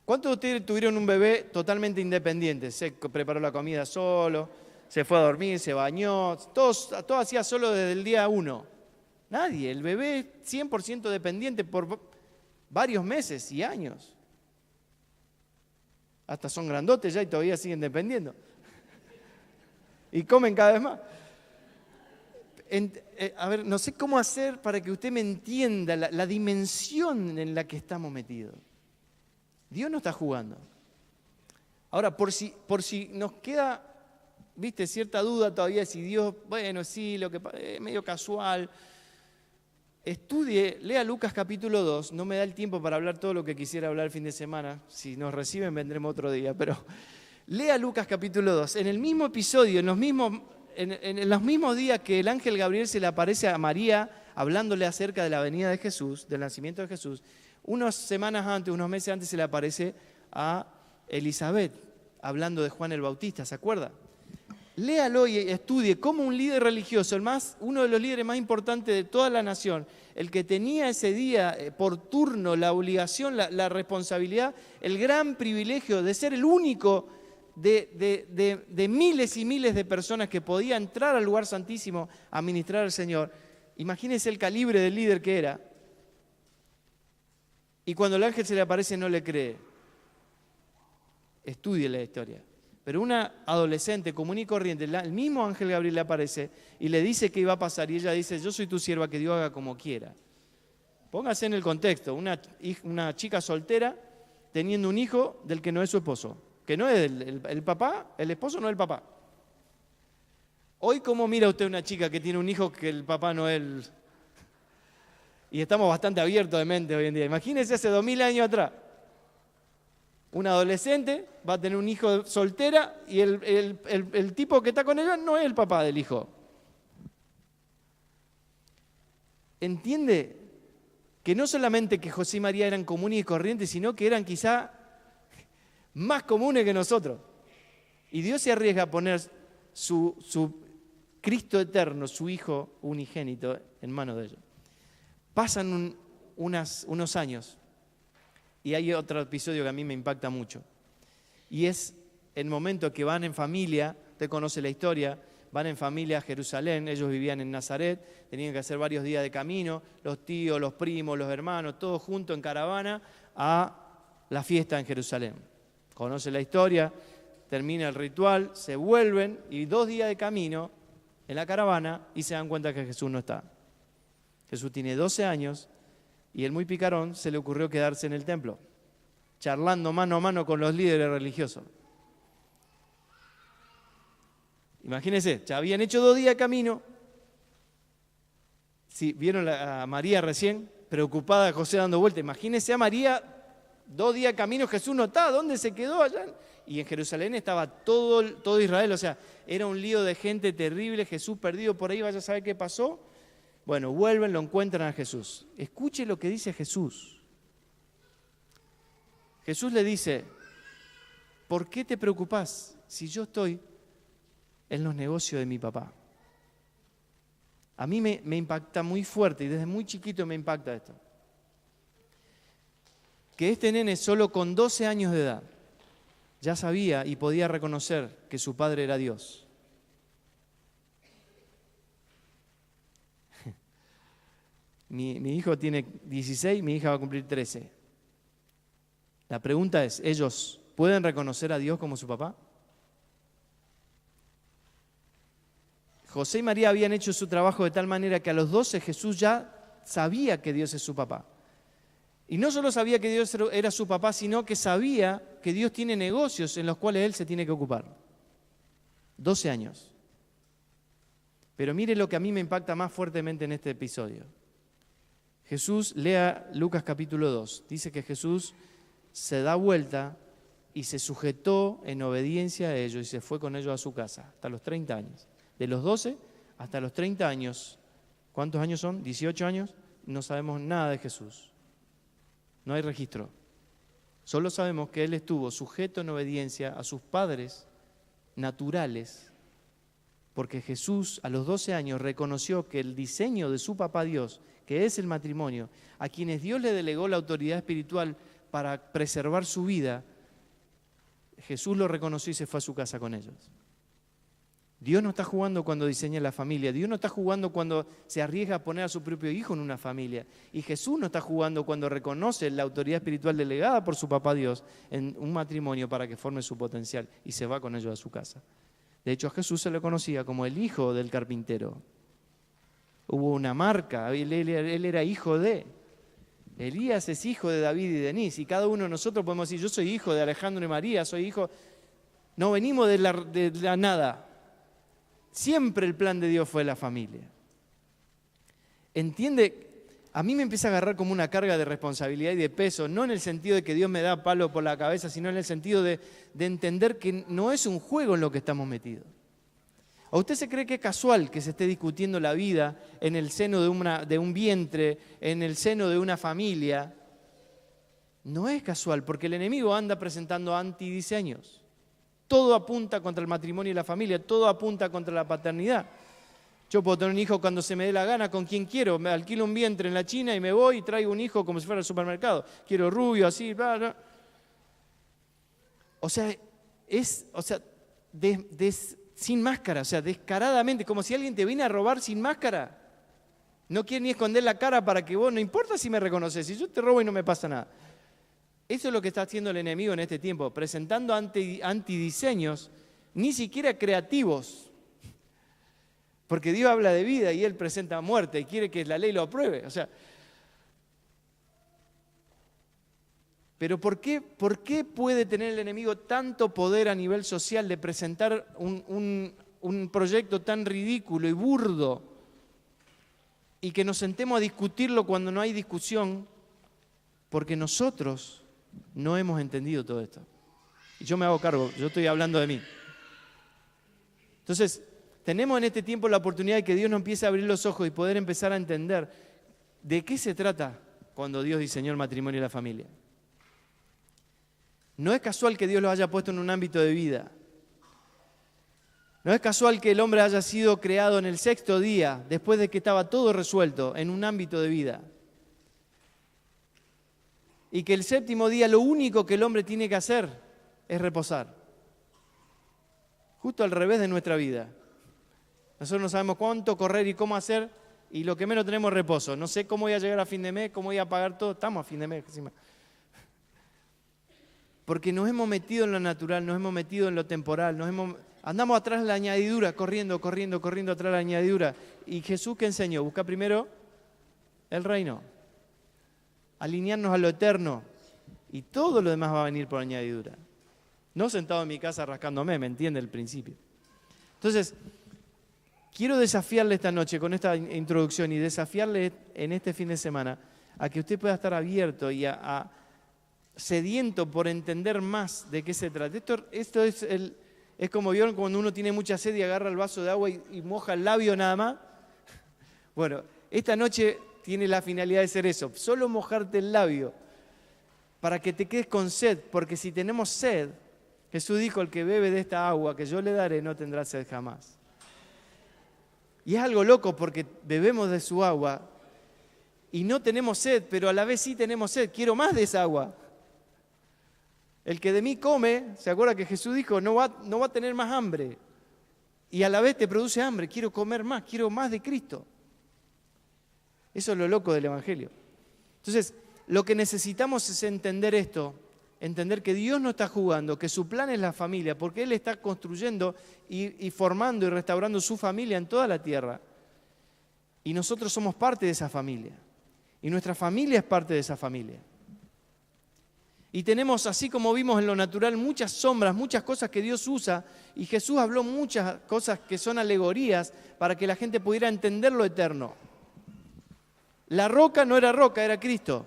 ¿Cuántos de ustedes tuvieron un bebé totalmente independiente? Se preparó la comida solo, se fue a dormir, se bañó, todo hacía solo desde el día 1. Nadie, el bebé es 100% dependiente por varios meses y años. Hasta son grandotes ya y todavía siguen dependiendo. Y comen cada vez más. A ver, no sé cómo hacer para que usted me entienda la dimensión en la que estamos metidos. Dios no está jugando. Ahora, por si nos queda, viste, cierta duda todavía si Dios, bueno, sí, lo que es medio casual. Estudie, lea Lucas capítulo 2, no me da el tiempo para hablar todo lo que quisiera hablar el fin de semana, si nos reciben vendremos otro día, pero lea Lucas capítulo 2, en el mismo episodio, en los mismos días que el ángel Gabriel se le aparece a María hablándole acerca de la venida de Jesús, del nacimiento de Jesús, unas semanas antes, unos meses antes se le aparece a Elizabeth, hablando de Juan el Bautista, ¿se acuerda? Léalo y estudie cómo un líder religioso, uno de los líderes más importantes de toda la nación, el que tenía ese día por turno la obligación, la responsabilidad, el gran privilegio de ser el único de miles y miles de personas que podía entrar al lugar santísimo a ministrar al Señor. Imagínense el calibre del líder que era. Y cuando el ángel se le aparece no le cree. Estudie la historia. Pero una adolescente común y corriente, el mismo ángel Gabriel le aparece y le dice qué iba a pasar y ella dice, yo soy tu sierva, que Dios haga como quiera. Póngase en el contexto, una chica soltera teniendo un hijo del que no es su esposo, que no es el papá, el esposo no es el papá. Hoy, ¿cómo mira usted una chica que tiene un hijo que el papá no es el... Y estamos bastante abiertos de mente hoy en día. Imagínense hace 2000 años atrás. Una adolescente va a tener un hijo soltera y el tipo que está con ella no es el papá del hijo. ¿Entiende? Que no solamente que José y María eran comunes y corrientes, sino que eran quizá más comunes que nosotros. Y Dios se arriesga a poner su Cristo eterno, su Hijo unigénito, en manos de ellos. Pasan unos años. Y hay otro episodio que a mí me impacta mucho. Y es el momento que van en familia, usted conoce la historia, van en familia a Jerusalén, ellos vivían en Nazaret, tenían que hacer varios días de camino, los tíos, los primos, los hermanos, todos juntos en caravana a la fiesta en Jerusalén. Conoce la historia, termina el ritual, se vuelven y 2 días de camino en la caravana y se dan cuenta que Jesús no está. Jesús tiene 12 años. Y el muy picarón se le ocurrió quedarse en el templo, charlando mano a mano con los líderes religiosos. Imagínense, ya habían hecho 2 días de camino. Sí, vieron a María recién, preocupada, José dando vuelta. Imagínense a María, 2 días de camino, Jesús no está, ¿dónde se quedó allá? Y en Jerusalén estaba todo Israel, o sea, era un lío de gente terrible, Jesús perdido por ahí, vaya a saber qué pasó. Bueno, vuelven, lo encuentran a Jesús. Escuche lo que dice Jesús. Jesús le dice, ¿por qué te preocupás si yo estoy en los negocios de mi papá? A mí me impacta muy fuerte y desde muy chiquito me impacta esto. Que este nene solo con 12 años de edad ya sabía y podía reconocer que su padre era Dios. Mi hijo tiene 16, mi hija va a cumplir 13. La pregunta es, ¿ellos pueden reconocer a Dios como su papá? José y María habían hecho su trabajo de tal manera que a los 12 Jesús ya sabía que Dios es su papá. Y no solo sabía que Dios era su papá, sino que sabía que Dios tiene negocios en los cuales Él se tiene que ocupar. 12 años. Pero mire lo que a mí me impacta más fuertemente en este episodio. Jesús, lea Lucas capítulo 2, dice que Jesús se da vuelta y se sujetó en obediencia a ellos y se fue con ellos a su casa, hasta los 30 años. De los 12 hasta los 30 años, ¿cuántos años son? 18 años, no sabemos nada de Jesús. No hay registro. Solo sabemos que Él estuvo sujeto en obediencia a sus padres naturales, porque Jesús a los 12 años reconoció que el diseño de su papá Dios, que es el matrimonio, a quienes Dios le delegó la autoridad espiritual para preservar su vida, Jesús lo reconoció y se fue a su casa con ellos. Dios no está jugando cuando diseña la familia. Dios no está jugando cuando se arriesga a poner a su propio hijo en una familia. Y Jesús no está jugando cuando reconoce la autoridad espiritual delegada por su papá Dios en un matrimonio para que forme su potencial y se va con ellos a su casa. De hecho, a Jesús se le conocía como el hijo del carpintero. Hubo una marca, él era hijo de. Elías es hijo de David y Denise. Y cada uno de nosotros podemos decir, yo soy hijo de Alejandro y María, soy hijo. No venimos de la nada. Siempre el plan de Dios fue la familia. ¿Entiende? A mí me empieza a agarrar como una carga de responsabilidad y de peso, no en el sentido de que Dios me da palo por la cabeza, sino en el sentido de entender que no es un juego en lo que estamos metidos. ¿O usted se cree que es casual que se esté discutiendo la vida en el seno de un vientre, en el seno de una familia? No es casual, porque el enemigo anda presentando antidiseños. Todo apunta contra el matrimonio y la familia, todo apunta contra la paternidad. Yo puedo tener un hijo cuando se me dé la gana, con quien quiero. Me alquilo un vientre en la China y me voy y traigo un hijo como si fuera al supermercado. Quiero rubio, así, bla, bla. Sin máscara, o sea, descaradamente, como si alguien te viene a robar sin máscara. No quiere ni esconder la cara para que vos, no importa si me reconoces, si yo te robo y no me pasa nada. Eso es lo que está haciendo el enemigo en este tiempo, presentando antidiseños, ni siquiera creativos. Porque Dios habla de vida y Él presenta muerte y quiere que la ley lo apruebe. O sea, pero ¿por qué puede tener el enemigo tanto poder a nivel social de presentar un proyecto tan ridículo y burdo y que nos sentemos a discutirlo cuando no hay discusión? Porque nosotros no hemos entendido todo esto. Y yo me hago cargo, yo estoy hablando de mí. Entonces, tenemos en este tiempo la oportunidad de que Dios nos empiece a abrir los ojos y poder empezar a entender de qué se trata cuando Dios diseñó el matrimonio y la familia. No es casual que Dios los haya puesto en un ámbito de vida. No es casual que el hombre haya sido creado en el 6º día, después de que estaba todo resuelto, en un ámbito de vida. Y que el 7º día lo único que el hombre tiene que hacer es reposar. Justo al revés de nuestra vida. Nosotros no sabemos cuánto correr y cómo hacer, y lo que menos tenemos es reposo. No sé cómo voy a llegar a fin de mes, cómo voy a pagar todo. Estamos a fin de mes encima. Porque nos hemos metido en lo natural, nos hemos metido en lo temporal, andamos atrás de la añadidura, corriendo atrás de la añadidura. ¿Y Jesús qué enseñó? Busca primero el reino, alinearnos a lo eterno, y todo lo demás va a venir por añadidura. No sentado en mi casa rascándome, ¿me entiende el principio? Entonces, quiero desafiarle esta noche con esta introducción y desafiarle en este fin de semana a que usted pueda estar abierto y sediento por entender más de qué se trata. Esto es como vieron cuando uno tiene mucha sed y agarra el vaso de agua y moja el labio nada más. Bueno, esta noche tiene la finalidad de ser eso, solo mojarte el labio para que te quedes con sed, porque si tenemos sed, Jesús dijo, el que bebe de esta agua que yo le daré no tendrá sed jamás. Y es algo loco porque bebemos de su agua y no tenemos sed, pero a la vez sí tenemos sed, quiero más de esa agua. El que de mí come, ¿se acuerda que Jesús dijo? No va a tener más hambre. Y a la vez te produce hambre, quiero comer más, quiero más de Cristo. Eso es lo loco del Evangelio. Entonces, lo que necesitamos es entender esto, entender que Dios no está jugando, que su plan es la familia, porque Él está construyendo y formando y restaurando su familia en toda la tierra. Y nosotros somos parte de esa familia. Y nuestra familia es parte de esa familia. Y tenemos, así como vimos en lo natural, muchas sombras, muchas cosas que Dios usa, y Jesús habló muchas cosas que son alegorías para que la gente pudiera entender lo eterno. La roca no era roca, era Cristo.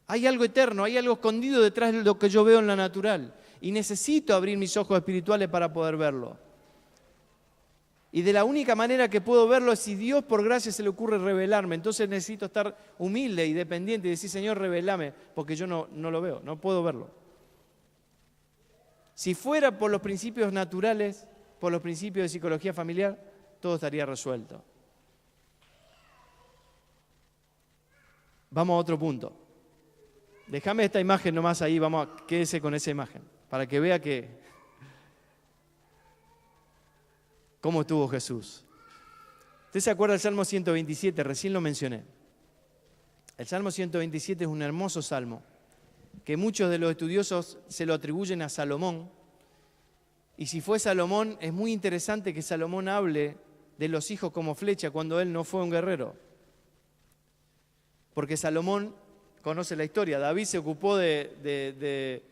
Hay algo eterno, hay algo escondido detrás de lo que yo veo en la natural. Y necesito abrir mis ojos espirituales para poder verlo. Y de la única manera que puedo verlo es si Dios por gracia se le ocurre revelarme. Entonces necesito estar humilde y dependiente y decir, Señor, revelame, porque yo no lo veo, no puedo verlo. Si fuera por los principios naturales, por los principios de psicología familiar, todo estaría resuelto. Vamos a otro punto. Déjame esta imagen nomás ahí, quédese con esa imagen, para que vea cómo estuvo Jesús. ¿Usted se acuerda del Salmo 127? Recién lo mencioné. El Salmo 127 es un hermoso salmo, que muchos de los estudiosos se lo atribuyen a Salomón. Y si fue Salomón, es muy interesante que Salomón hable de los hijos como flecha cuando él no fue un guerrero. Porque Salomón conoce la historia. David se ocupó de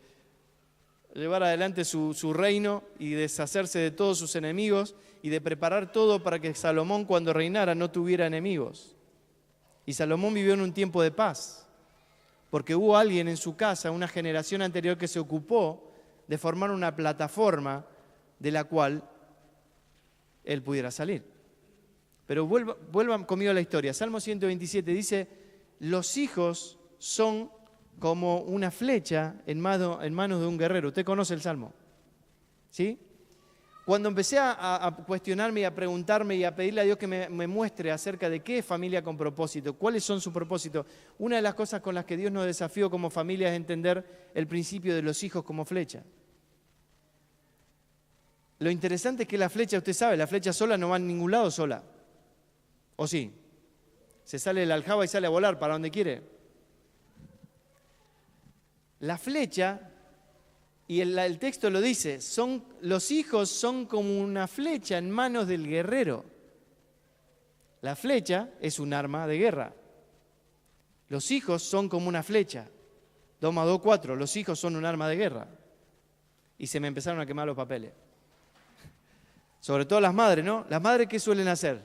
llevar adelante su reino y deshacerse de todos sus enemigos y de preparar todo para que Salomón cuando reinara no tuviera enemigos. Y Salomón vivió en un tiempo de paz, porque hubo alguien en su casa, una generación anterior, que se ocupó de formar una plataforma de la cual él pudiera salir. Pero vuelvan conmigo a la historia. Salmo 127 dice, los hijos son como una flecha en manos de un guerrero. ¿Usted conoce el Salmo? ¿Sí? Cuando empecé a cuestionarme y a preguntarme y a pedirle a Dios que me muestre acerca de qué es familia con propósito, cuáles son sus propósitos, una de las cosas con las que Dios nos desafió como familia es entender el principio de los hijos como flecha. Lo interesante es que la flecha, usted sabe, la flecha sola no va a ningún lado sola. ¿O sí? Se sale de la aljaba y sale a volar para donde quiere. La flecha, y el texto lo dice, los hijos son como una flecha en manos del guerrero. La flecha es un arma de guerra. Los hijos son como una flecha. 2 más 2, 4. Los hijos son un arma de guerra. Y se me empezaron a quemar los papeles. Sobre todo las madres, ¿no? Las madres, ¿qué suelen hacer?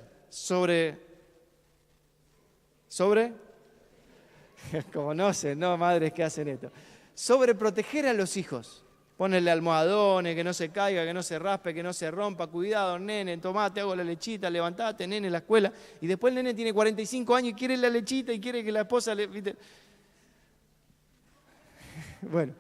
Conocen, ¿no? Madres que hacen esto. Sobreproteger a los hijos. Ponerle almohadones, que no se caiga, que no se raspe, que no se rompa. Cuidado, nene, tomate, hago la lechita, levantate, nene, en la escuela. Y después el nene tiene 45 años y quiere la lechita y quiere que la esposa le... ¿viste? Bueno,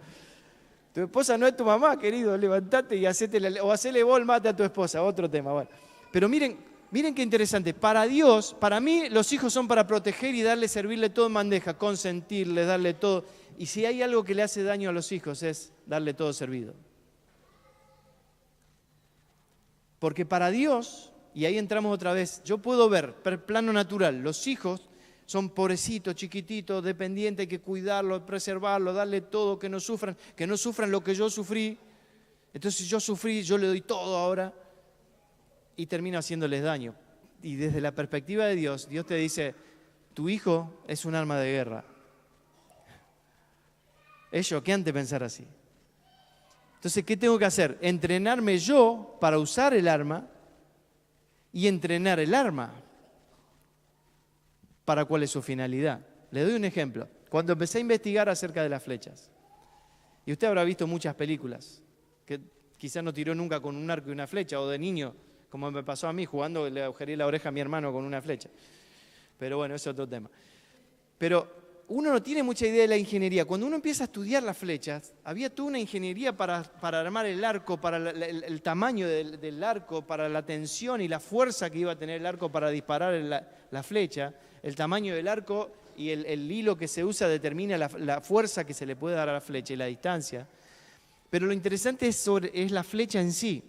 tu esposa no es tu mamá, querido, levantate y o hacele vos el mate a tu esposa, otro tema. Bueno. Pero miren qué interesante. Para Dios, para mí, los hijos son para proteger y servirle todo en bandeja, consentirle, darle todo. Y si hay algo que le hace daño a los hijos es darle todo servido. Porque para Dios, y ahí entramos otra vez, yo puedo ver, plano natural, los hijos son pobrecitos, chiquititos, dependientes, hay que cuidarlos, preservarlos, darle todo, que no sufran lo que yo sufrí. Entonces si yo sufrí, yo le doy todo ahora y termino haciéndoles daño. Y desde la perspectiva de Dios, Dios te dice, tu hijo es un arma de guerra. Es choqueante pensar así. Entonces, ¿qué tengo que hacer? Entrenarme yo para usar el arma y entrenar el arma para cuál es su finalidad. Le doy un ejemplo. Cuando empecé a investigar acerca de las flechas, y usted habrá visto muchas películas, que quizás no tiró nunca con un arco y una flecha, o de niño, como me pasó a mí, jugando, le agujeré la oreja a mi hermano con una flecha. Pero bueno, ese es otro tema. Pero uno no tiene mucha idea de la ingeniería. Cuando uno empieza a estudiar las flechas, había toda una ingeniería para armar el arco, para el tamaño del arco, para la tensión y la fuerza que iba a tener el arco para disparar la flecha. El tamaño del arco y el hilo que se usa determina la fuerza que se le puede dar a la flecha y la distancia. Pero lo interesante es la flecha en sí.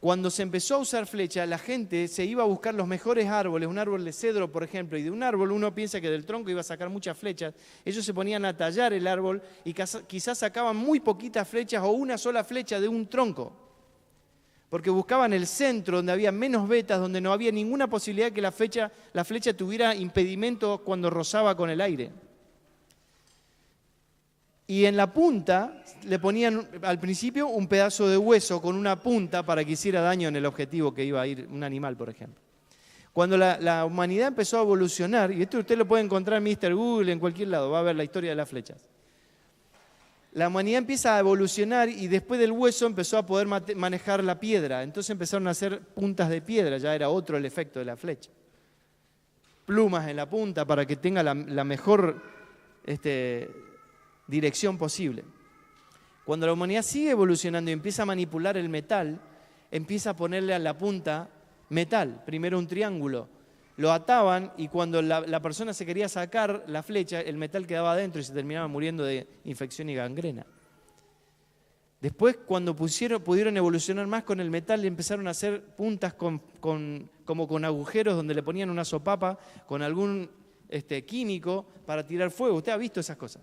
Cuando se empezó a usar flecha, la gente se iba a buscar los mejores árboles, un árbol de cedro, por ejemplo, y de un árbol uno piensa que del tronco iba a sacar muchas flechas. Ellos se ponían a tallar el árbol y quizás sacaban muy poquitas flechas o una sola flecha de un tronco. Porque buscaban el centro donde había menos vetas, donde no había ninguna posibilidad que la flecha tuviera impedimento cuando rozaba con el aire. Y en la punta le ponían al principio un pedazo de hueso con una punta para que hiciera daño en el objetivo que iba a ir un animal, por ejemplo. Cuando la humanidad empezó a evolucionar, y esto usted lo puede encontrar en Mr. Google, en cualquier lado, va a ver la historia de las flechas. la humanidad empieza a evolucionar y después del hueso empezó a poder manejar la piedra. Entonces empezaron a hacer puntas de piedra, ya era otro el efecto de la flecha. Plumas en la punta para que tenga la mejor dirección posible. Cuando la humanidad sigue evolucionando y empieza a manipular el metal, empieza a ponerle a la punta metal, primero un triángulo. Lo ataban y cuando la persona se quería sacar la flecha, el metal quedaba adentro y se terminaba muriendo de infección y gangrena. Después, cuando pudieron evolucionar más con el metal, le empezaron a hacer puntas como con agujeros donde le ponían una sopapa con algún químico para tirar fuego. Usted ha visto esas cosas.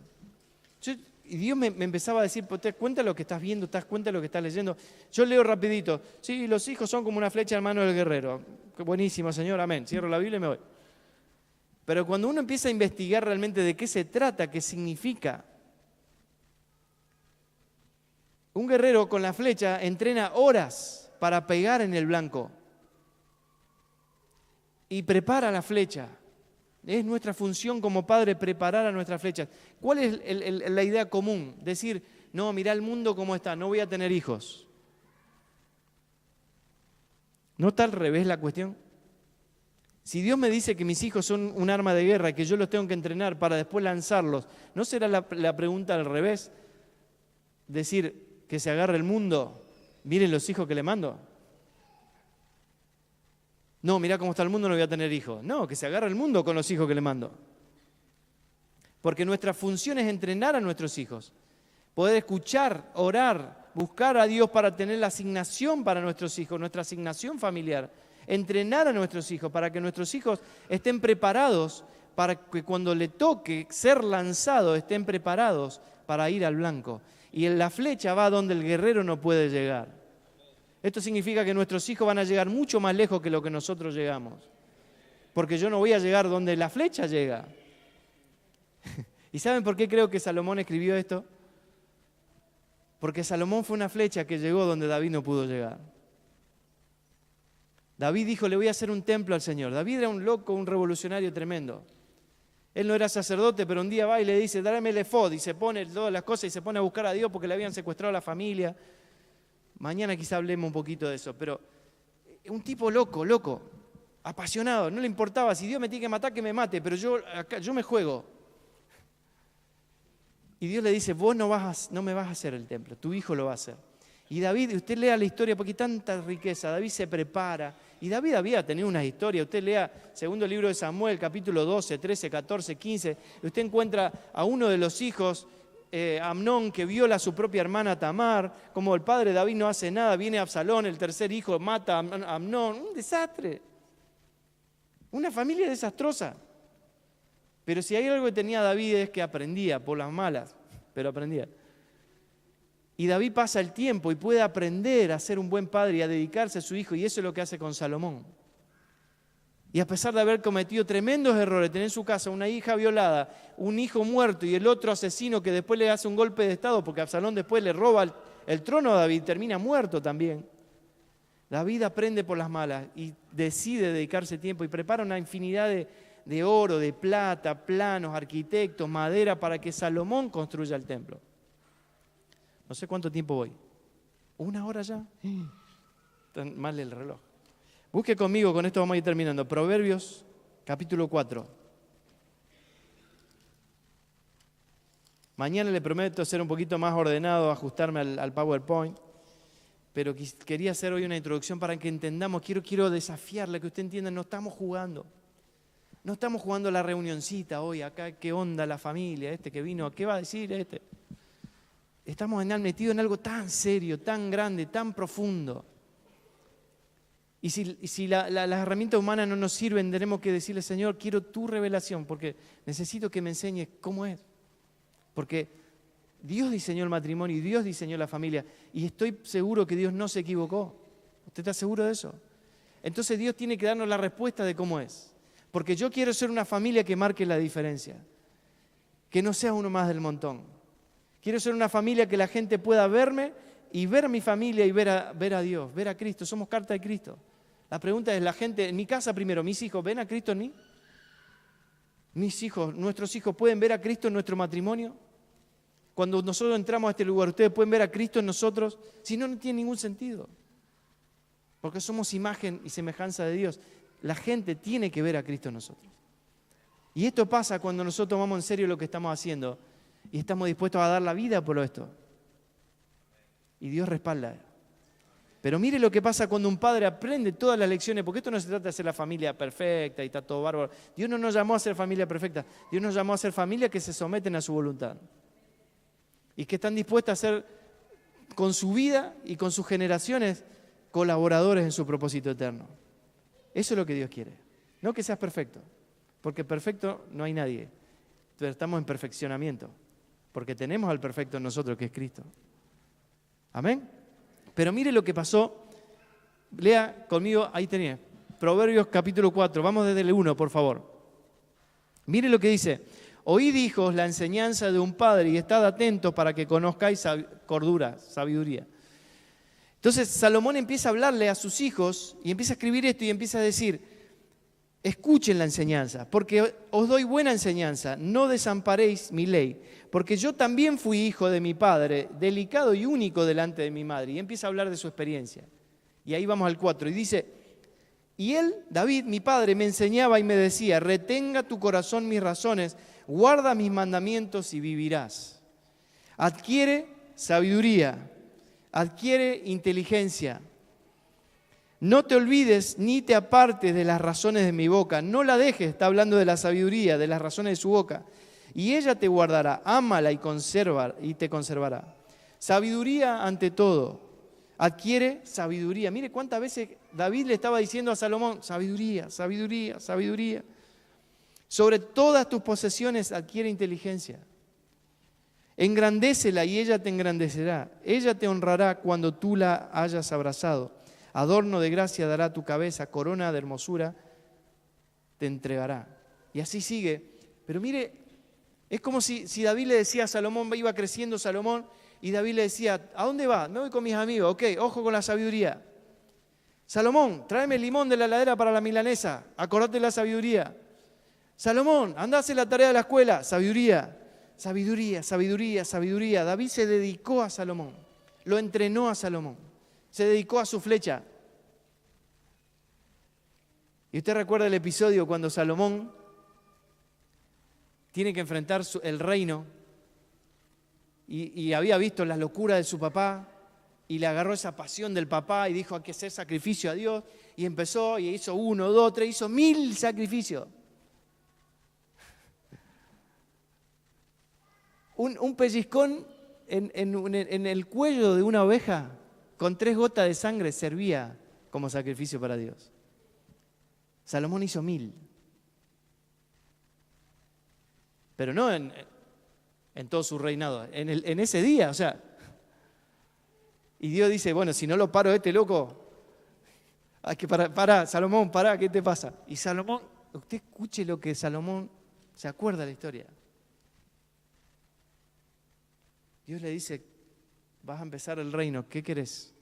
Y Dios me empezaba a decir, ¿te das cuenta de lo que estás viendo? ¿Te das cuenta de lo que estás leyendo? Yo leo rapidito. Sí, los hijos son como una flecha en mano del guerrero. Buenísimo, Señor, amén. Cierro la Biblia y me voy. Pero cuando uno empieza a investigar realmente de qué se trata, qué significa, un guerrero con la flecha entrena horas para pegar en el blanco y prepara la flecha. Es nuestra función como padre preparar a nuestras flechas. ¿Cuál es la idea común? Decir, no, mirá el mundo cómo está, no voy a tener hijos. ¿No está al revés la cuestión? Si Dios me dice que mis hijos son un arma de guerra, que yo los tengo que entrenar para después lanzarlos, ¿no será la pregunta al revés? Decir, que se agarre el mundo, miren los hijos que le mando. No, mirá cómo está el mundo, no voy a tener hijos. No, que se agarre el mundo con los hijos que le mando. Porque nuestra función es entrenar a nuestros hijos. Poder escuchar, orar, buscar a Dios para tener la asignación para nuestros hijos, nuestra asignación familiar. Entrenar a nuestros hijos para que nuestros hijos estén preparados, para que cuando le toque ser lanzado estén preparados para ir al blanco. Y la flecha va donde el guerrero no puede llegar. Esto significa que nuestros hijos van a llegar mucho más lejos que lo que nosotros llegamos. Porque yo no voy a llegar donde la flecha llega. ¿Y saben por qué creo que Salomón escribió esto? Porque Salomón fue una flecha que llegó donde David no pudo llegar. David dijo, le voy a hacer un templo al Señor. David era un loco, un revolucionario tremendo. Él no era sacerdote, pero un día va y le dice, dame el efod, y se pone todas las cosas y se pone a buscar a Dios porque le habían secuestrado a la familia. Mañana quizá hablemos un poquito de eso, pero un tipo loco, apasionado, no le importaba, si Dios me tiene que matar, que me mate, pero yo me juego. Y Dios le dice, vos no me vas a hacer el templo, tu hijo lo va a hacer. Y David, usted lea la historia, porque hay tanta riqueza, David se prepara, y David había tenido una historia, usted lea segundo libro de Samuel, capítulo 12, 13, 14, 15, y usted encuentra a uno de los hijos, Amnón, que viola a su propia hermana Tamar, como el padre David no hace nada, viene Absalón, el tercer hijo, mata a Amnón, un desastre, una familia desastrosa. Pero si hay algo que tenía David es que aprendía, por las malas, pero aprendía. Y David pasa el tiempo y puede aprender a ser un buen padre y a dedicarse a su hijo, y eso es lo que hace con Salomón. Y a pesar de haber cometido tremendos errores, tener en su casa una hija violada, un hijo muerto y el otro asesino que después le hace un golpe de estado porque Absalón después le roba el trono a David, termina muerto también. David aprende por las malas y decide dedicarse tiempo y prepara una infinidad de oro, de plata, planos, arquitectos, madera para que Salomón construya el templo. No sé cuánto tiempo voy. ¿1 hora ya? Tan mal el reloj. Busque conmigo, con esto vamos a ir terminando. Proverbios, capítulo 4. Mañana le prometo ser un poquito más ordenado, ajustarme al PowerPoint, pero quería hacer hoy una introducción para que entendamos, quiero desafiarle, que usted entienda, no estamos jugando. No estamos jugando la reunioncita hoy, acá, qué onda la familia, que vino, ¿qué va a decir Estamos metidos en algo tan serio, tan grande, tan profundo. Y si las herramientas humanas no nos sirven, tenemos que decirle, Señor, quiero tu revelación, porque necesito que me enseñes cómo es. Porque Dios diseñó el matrimonio y Dios diseñó la familia. Y estoy seguro que Dios no se equivocó. ¿Usted está seguro de eso? Entonces Dios tiene que darnos la respuesta de cómo es. Porque yo quiero ser una familia que marque la diferencia. Que no sea uno más del montón. Quiero ser una familia que la gente pueda verme y ver a mi familia y ver a Dios, ver a Cristo. Somos carta de Cristo. La pregunta es, la gente, en mi casa primero, mis hijos, ¿ven a Cristo en mí? Mis hijos, nuestros hijos, ¿pueden ver a Cristo en nuestro matrimonio? Cuando nosotros entramos a este lugar, ustedes pueden ver a Cristo en nosotros, si no, no tiene ningún sentido. Porque somos imagen y semejanza de Dios. La gente tiene que ver a Cristo en nosotros. Y esto pasa cuando nosotros tomamos en serio lo que estamos haciendo y estamos dispuestos a dar la vida por esto. Y Dios respalda. Pero mire lo que pasa cuando un padre aprende todas las lecciones, porque esto no se trata de ser la familia perfecta y está todo bárbaro. Dios no nos llamó a ser familia perfecta, Dios nos llamó a ser familia que se someten a su voluntad. Y que están dispuestas a ser con su vida y con sus generaciones colaboradores en su propósito eterno. Eso es lo que Dios quiere. No que seas perfecto, porque perfecto no hay nadie. Pero estamos en perfeccionamiento, porque tenemos al perfecto en nosotros, que es Cristo. Amén. Pero mire lo que pasó. Lea conmigo, ahí tenía. Proverbios capítulo 4. Vamos desde el 1, por favor. Mire lo que dice. Oíd, hijos, la enseñanza de un padre y estad atentos para que conozcáis cordura, sabiduría. Entonces Salomón empieza a hablarle a sus hijos y empieza a escribir esto y empieza a decir, escuchen la enseñanza, porque os doy buena enseñanza, no desamparéis mi ley, porque yo también fui hijo de mi padre, delicado y único delante de mi madre. Y empieza a hablar de su experiencia. Y ahí vamos al 4, y dice, y él, David, mi padre, me enseñaba y me decía, retenga tu corazón mis razones, guarda mis mandamientos y vivirás. Adquiere sabiduría, adquiere inteligencia. No te olvides ni te apartes de las razones de mi boca. No la dejes, está hablando de la sabiduría, de las razones de su boca. Y ella te guardará, ámala y te conservará. Sabiduría ante todo. Adquiere sabiduría. Mire cuántas veces David le estaba diciendo a Salomón, sabiduría, sabiduría, sabiduría. Sobre todas tus posesiones adquiere inteligencia. Engrandécela y ella te engrandecerá. Ella te honrará cuando tú la hayas abrazado. Adorno de gracia dará tu cabeza, corona de hermosura te entregará. Y así sigue. Pero mire, es como si David le decía a Salomón, iba creciendo Salomón, y David le decía, ¿a dónde vas? Me voy con mis amigos. Ok, ojo con la sabiduría. Salomón, tráeme el limón de la heladera para la milanesa. Acordate de la sabiduría. Salomón, andá a hacer la tarea de la escuela. Sabiduría, sabiduría, sabiduría, sabiduría. David se dedicó a Salomón. Lo entrenó a Salomón. Se dedicó a su flecha. Y usted recuerda el episodio cuando Salomón tiene que enfrentar el reino y había visto las locuras de su papá y le agarró esa pasión del papá y dijo hay que hacer sacrificio a Dios y empezó y hizo 1, 2, 3, hizo 1000 sacrificios. Un pellizcón en el cuello de una oveja con 3 gotas de sangre servía como sacrificio para Dios. Salomón hizo 1000. Pero no en todo su reinado, en ese día, o sea. Y Dios dice, bueno, si no lo paro a este loco, hay que parar, Salomón, pará, ¿qué te pasa? Y Salomón, usted escuche lo que Salomón se acuerda de la historia. Dios le dice, vas a empezar el reino, ¿qué querés?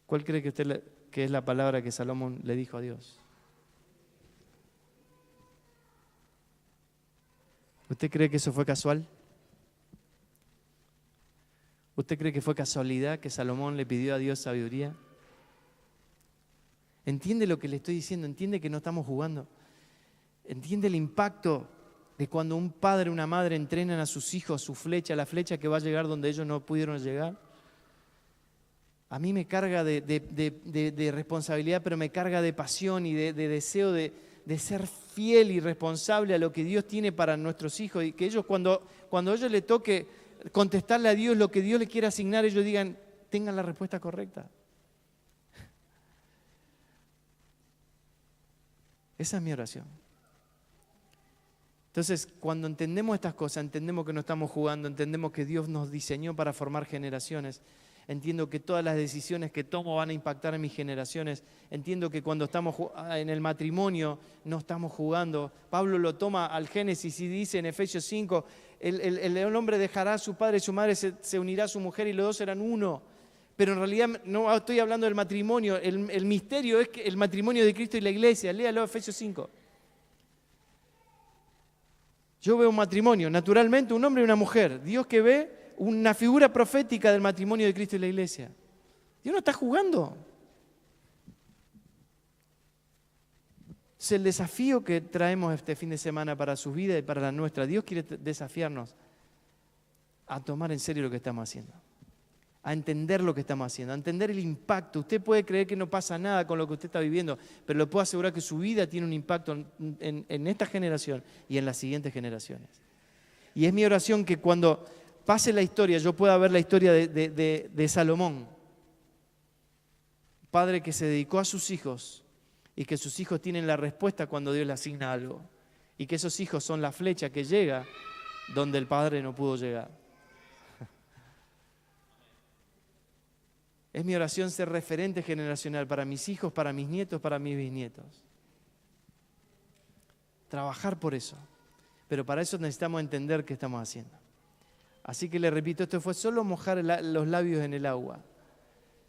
¿Cuál cree que usted que es la palabra que Salomón le dijo a Dios? ¿Usted cree que eso fue casual? ¿Usted cree que fue casualidad que Salomón le pidió a Dios sabiduría? ¿Entiende lo que le estoy diciendo? ¿Entiende que no estamos jugando? ¿Entiende el impacto de cuando un padre o una madre entrenan a sus hijos su flecha, la flecha que va a llegar donde ellos no pudieron llegar? A mí me carga de responsabilidad, pero me carga de pasión y de deseo de ser fiel y responsable a lo que Dios tiene para nuestros hijos y que ellos cuando a ellos les toque contestarle a Dios lo que Dios les quiere asignar, ellos digan, tengan la respuesta correcta. Esa es mi oración. Entonces, cuando entendemos estas cosas, entendemos que no estamos jugando, entendemos que Dios nos diseñó para formar generaciones. Entiendo que todas las decisiones que tomo van a impactar en mis generaciones. Entiendo que cuando estamos en el matrimonio no estamos jugando. Pablo lo toma al Génesis y dice en Efesios 5, el hombre dejará a su padre y su madre, se unirá a su mujer y los dos serán uno. Pero en realidad no estoy hablando del matrimonio. El misterio es que el matrimonio de Cristo y la iglesia. Léalo, Efesios 5. Yo veo un matrimonio, naturalmente un hombre y una mujer. Dios que ve una figura profética del matrimonio de Cristo y la iglesia. Dios no está jugando. Es el desafío que traemos este fin de semana para su vida y para la nuestra. Dios quiere desafiarnos a tomar en serio lo que estamos haciendo, a entender lo que estamos haciendo, a entender el impacto. Usted puede creer que no pasa nada con lo que usted está viviendo, pero le puedo asegurar que su vida tiene un impacto en esta generación y en las siguientes generaciones. Y es mi oración que cuando pase la historia, yo pueda ver la historia de Salomón, padre que se dedicó a sus hijos y que sus hijos tienen la respuesta cuando Dios le asigna algo. Y que esos hijos son la flecha que llega donde el padre no pudo llegar. Es mi oración ser referente generacional para mis hijos, para mis nietos, para mis bisnietos. Trabajar por eso. Pero para eso necesitamos entender qué estamos haciendo. Así que le repito, esto fue solo mojar los labios en el agua.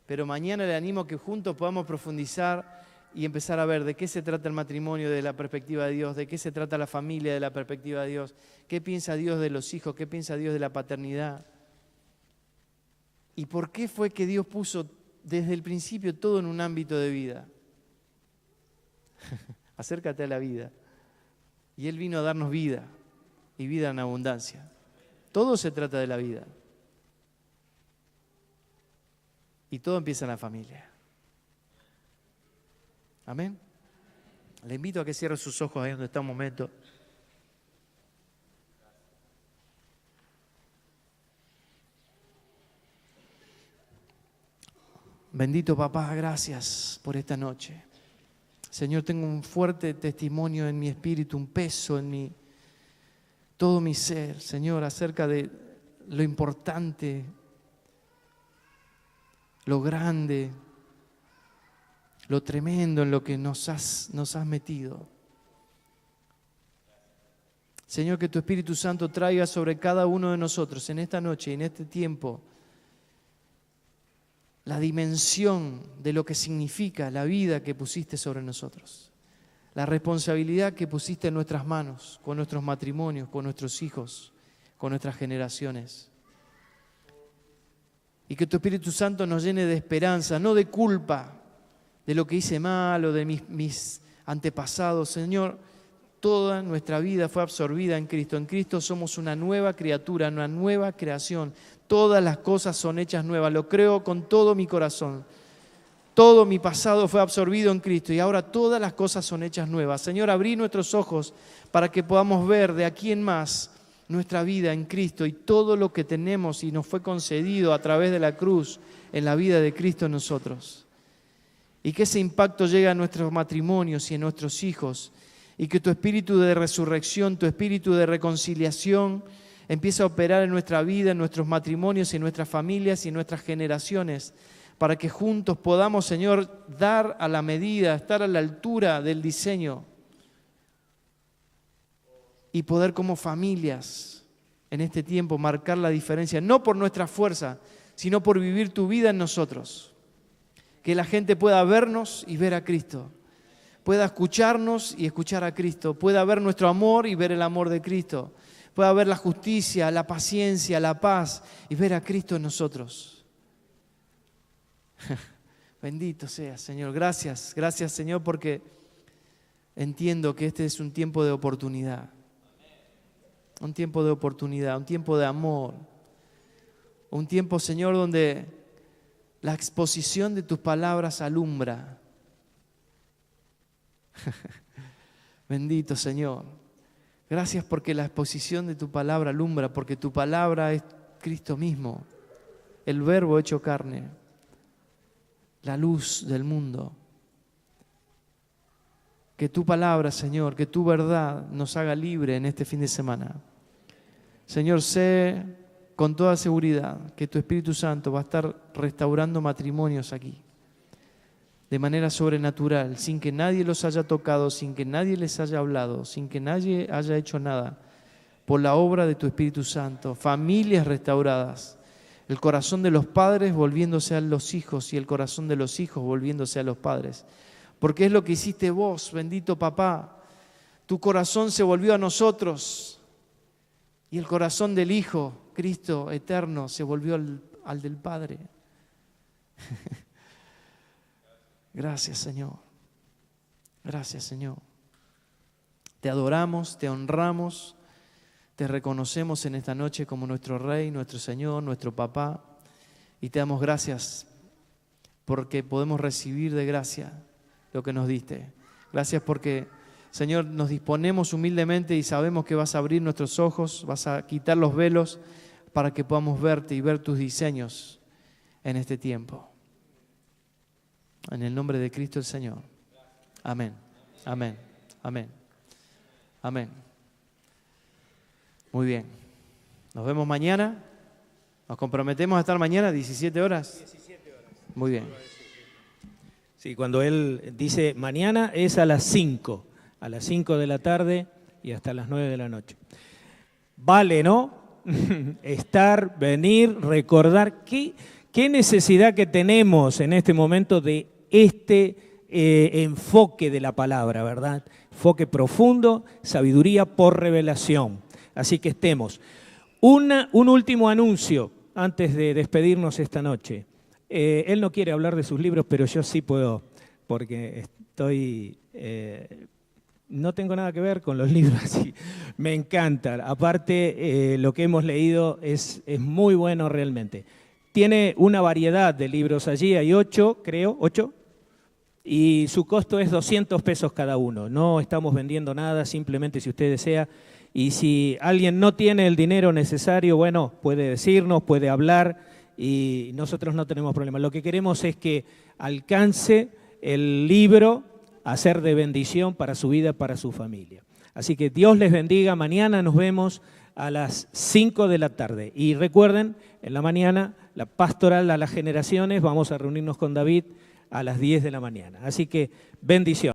Pero mañana le animo a que juntos podamos profundizar y empezar a ver de qué se trata el matrimonio de la perspectiva de Dios, de qué se trata la familia de la perspectiva de Dios, qué piensa Dios de los hijos, qué piensa Dios de la paternidad. ¿Y por qué fue que Dios puso desde el principio todo en un ámbito de vida? Acércate a la vida. Y Él vino a darnos vida, y vida en abundancia. Todo se trata de la vida. Y todo empieza en la familia. Amén. Le invito a que cierre sus ojos ahí donde está un momento. Bendito papá, gracias por esta noche. Señor, tengo un fuerte testimonio en mi espíritu, un peso en todo mi ser, Señor, acerca de lo importante, lo grande, lo tremendo en lo que nos has metido. Señor, que tu Espíritu Santo traiga sobre cada uno de nosotros en esta noche y en este tiempo la dimensión de lo que significa la vida que pusiste sobre nosotros, la responsabilidad que pusiste en nuestras manos, con nuestros matrimonios, con nuestros hijos, con nuestras generaciones. Y que tu Espíritu Santo nos llene de esperanza, no de culpa, de lo que hice mal o de mis antepasados. Señor, toda nuestra vida fue absorbida en Cristo. En Cristo somos una nueva criatura, una nueva creación. Todas las cosas son hechas nuevas. Lo creo con todo mi corazón. Todo mi pasado fue absorbido en Cristo y ahora todas las cosas son hechas nuevas. Señor, abrí nuestros ojos para que podamos ver de aquí en más nuestra vida en Cristo y todo lo que tenemos y nos fue concedido a través de la cruz en la vida de Cristo en nosotros. Y que ese impacto llegue a nuestros matrimonios y a nuestros hijos. Y que tu espíritu de resurrección, tu espíritu de reconciliación empiece a operar en nuestra vida, en nuestros matrimonios, en nuestras familias y en nuestras generaciones. Para que juntos podamos, Señor, dar a la medida, estar a la altura del diseño. Y poder como familias en este tiempo marcar la diferencia. No por nuestra fuerza, sino por vivir tu vida en nosotros. Que la gente pueda vernos y ver a Cristo. Pueda escucharnos y escuchar a Cristo. Pueda ver nuestro amor y ver el amor de Cristo. Pueda ver la justicia, la paciencia, la paz y ver a Cristo en nosotros. Bendito sea, Señor. Gracias, gracias, Señor, porque entiendo que este es un tiempo de oportunidad. Un tiempo de oportunidad, un tiempo de amor. Un tiempo, Señor, donde la exposición de tus palabras alumbra. Bendito Señor. Gracias porque la exposición de tu palabra alumbra, porque tu palabra es Cristo mismo, el Verbo hecho carne, la luz del mundo. Que tu palabra, Señor, que tu verdad nos haga libre en este fin de semana. Señor, sé con toda seguridad que tu Espíritu Santo va a estar restaurando matrimonios aquí de manera sobrenatural, sin que nadie los haya tocado, sin que nadie les haya hablado, sin que nadie haya hecho nada, por la obra de tu Espíritu Santo. Familias restauradas, el corazón de los padres volviéndose a los hijos y el corazón de los hijos volviéndose a los padres. Porque es lo que hiciste vos, bendito papá. Tu corazón se volvió a nosotros Y el corazón del Hijo, Cristo eterno, se volvió al del Padre. Gracias, Señor. Gracias, Señor. Te adoramos, te honramos, te reconocemos en esta noche como nuestro Rey, nuestro Señor, nuestro Papá. Y te damos gracias porque podemos recibir de gracia lo que nos diste. Gracias porque, Señor, nos disponemos humildemente y sabemos que vas a abrir nuestros ojos, vas a quitar los velos para que podamos verte y ver tus diseños en este tiempo. En el nombre de Cristo el Señor. Amén. Amén. Amén. Amén. Muy bien. Nos vemos mañana. Nos comprometemos a estar mañana 17 horas. 17 horas. Muy bien. Sí, cuando él dice mañana es a las 5 de la tarde y hasta las 9 de la noche. Vale, ¿no? Estar, venir, recordar qué necesidad que tenemos en este momento de este enfoque de la palabra, ¿verdad? Enfoque profundo, sabiduría por revelación. Así que estemos. Un último anuncio antes de despedirnos esta noche. Él no quiere hablar de sus libros, pero yo sí puedo, porque no tengo nada que ver con los libros, y me encanta. Aparte, lo que hemos leído es muy bueno realmente. Tiene una variedad de libros allí, hay 8, creo, 8, y su costo es 200 pesos cada uno. No estamos vendiendo nada, simplemente si usted desea. Y si alguien no tiene el dinero necesario, bueno, puede decirnos, puede hablar y nosotros no tenemos problema. Lo que queremos es que alcance el libro a ser de bendición para su vida, para su familia. Así que Dios les bendiga. Mañana nos vemos a las 5 de la tarde. Y recuerden, en la mañana, la pastoral a las generaciones, vamos a reunirnos con David a las 10 de la mañana. Así que bendición.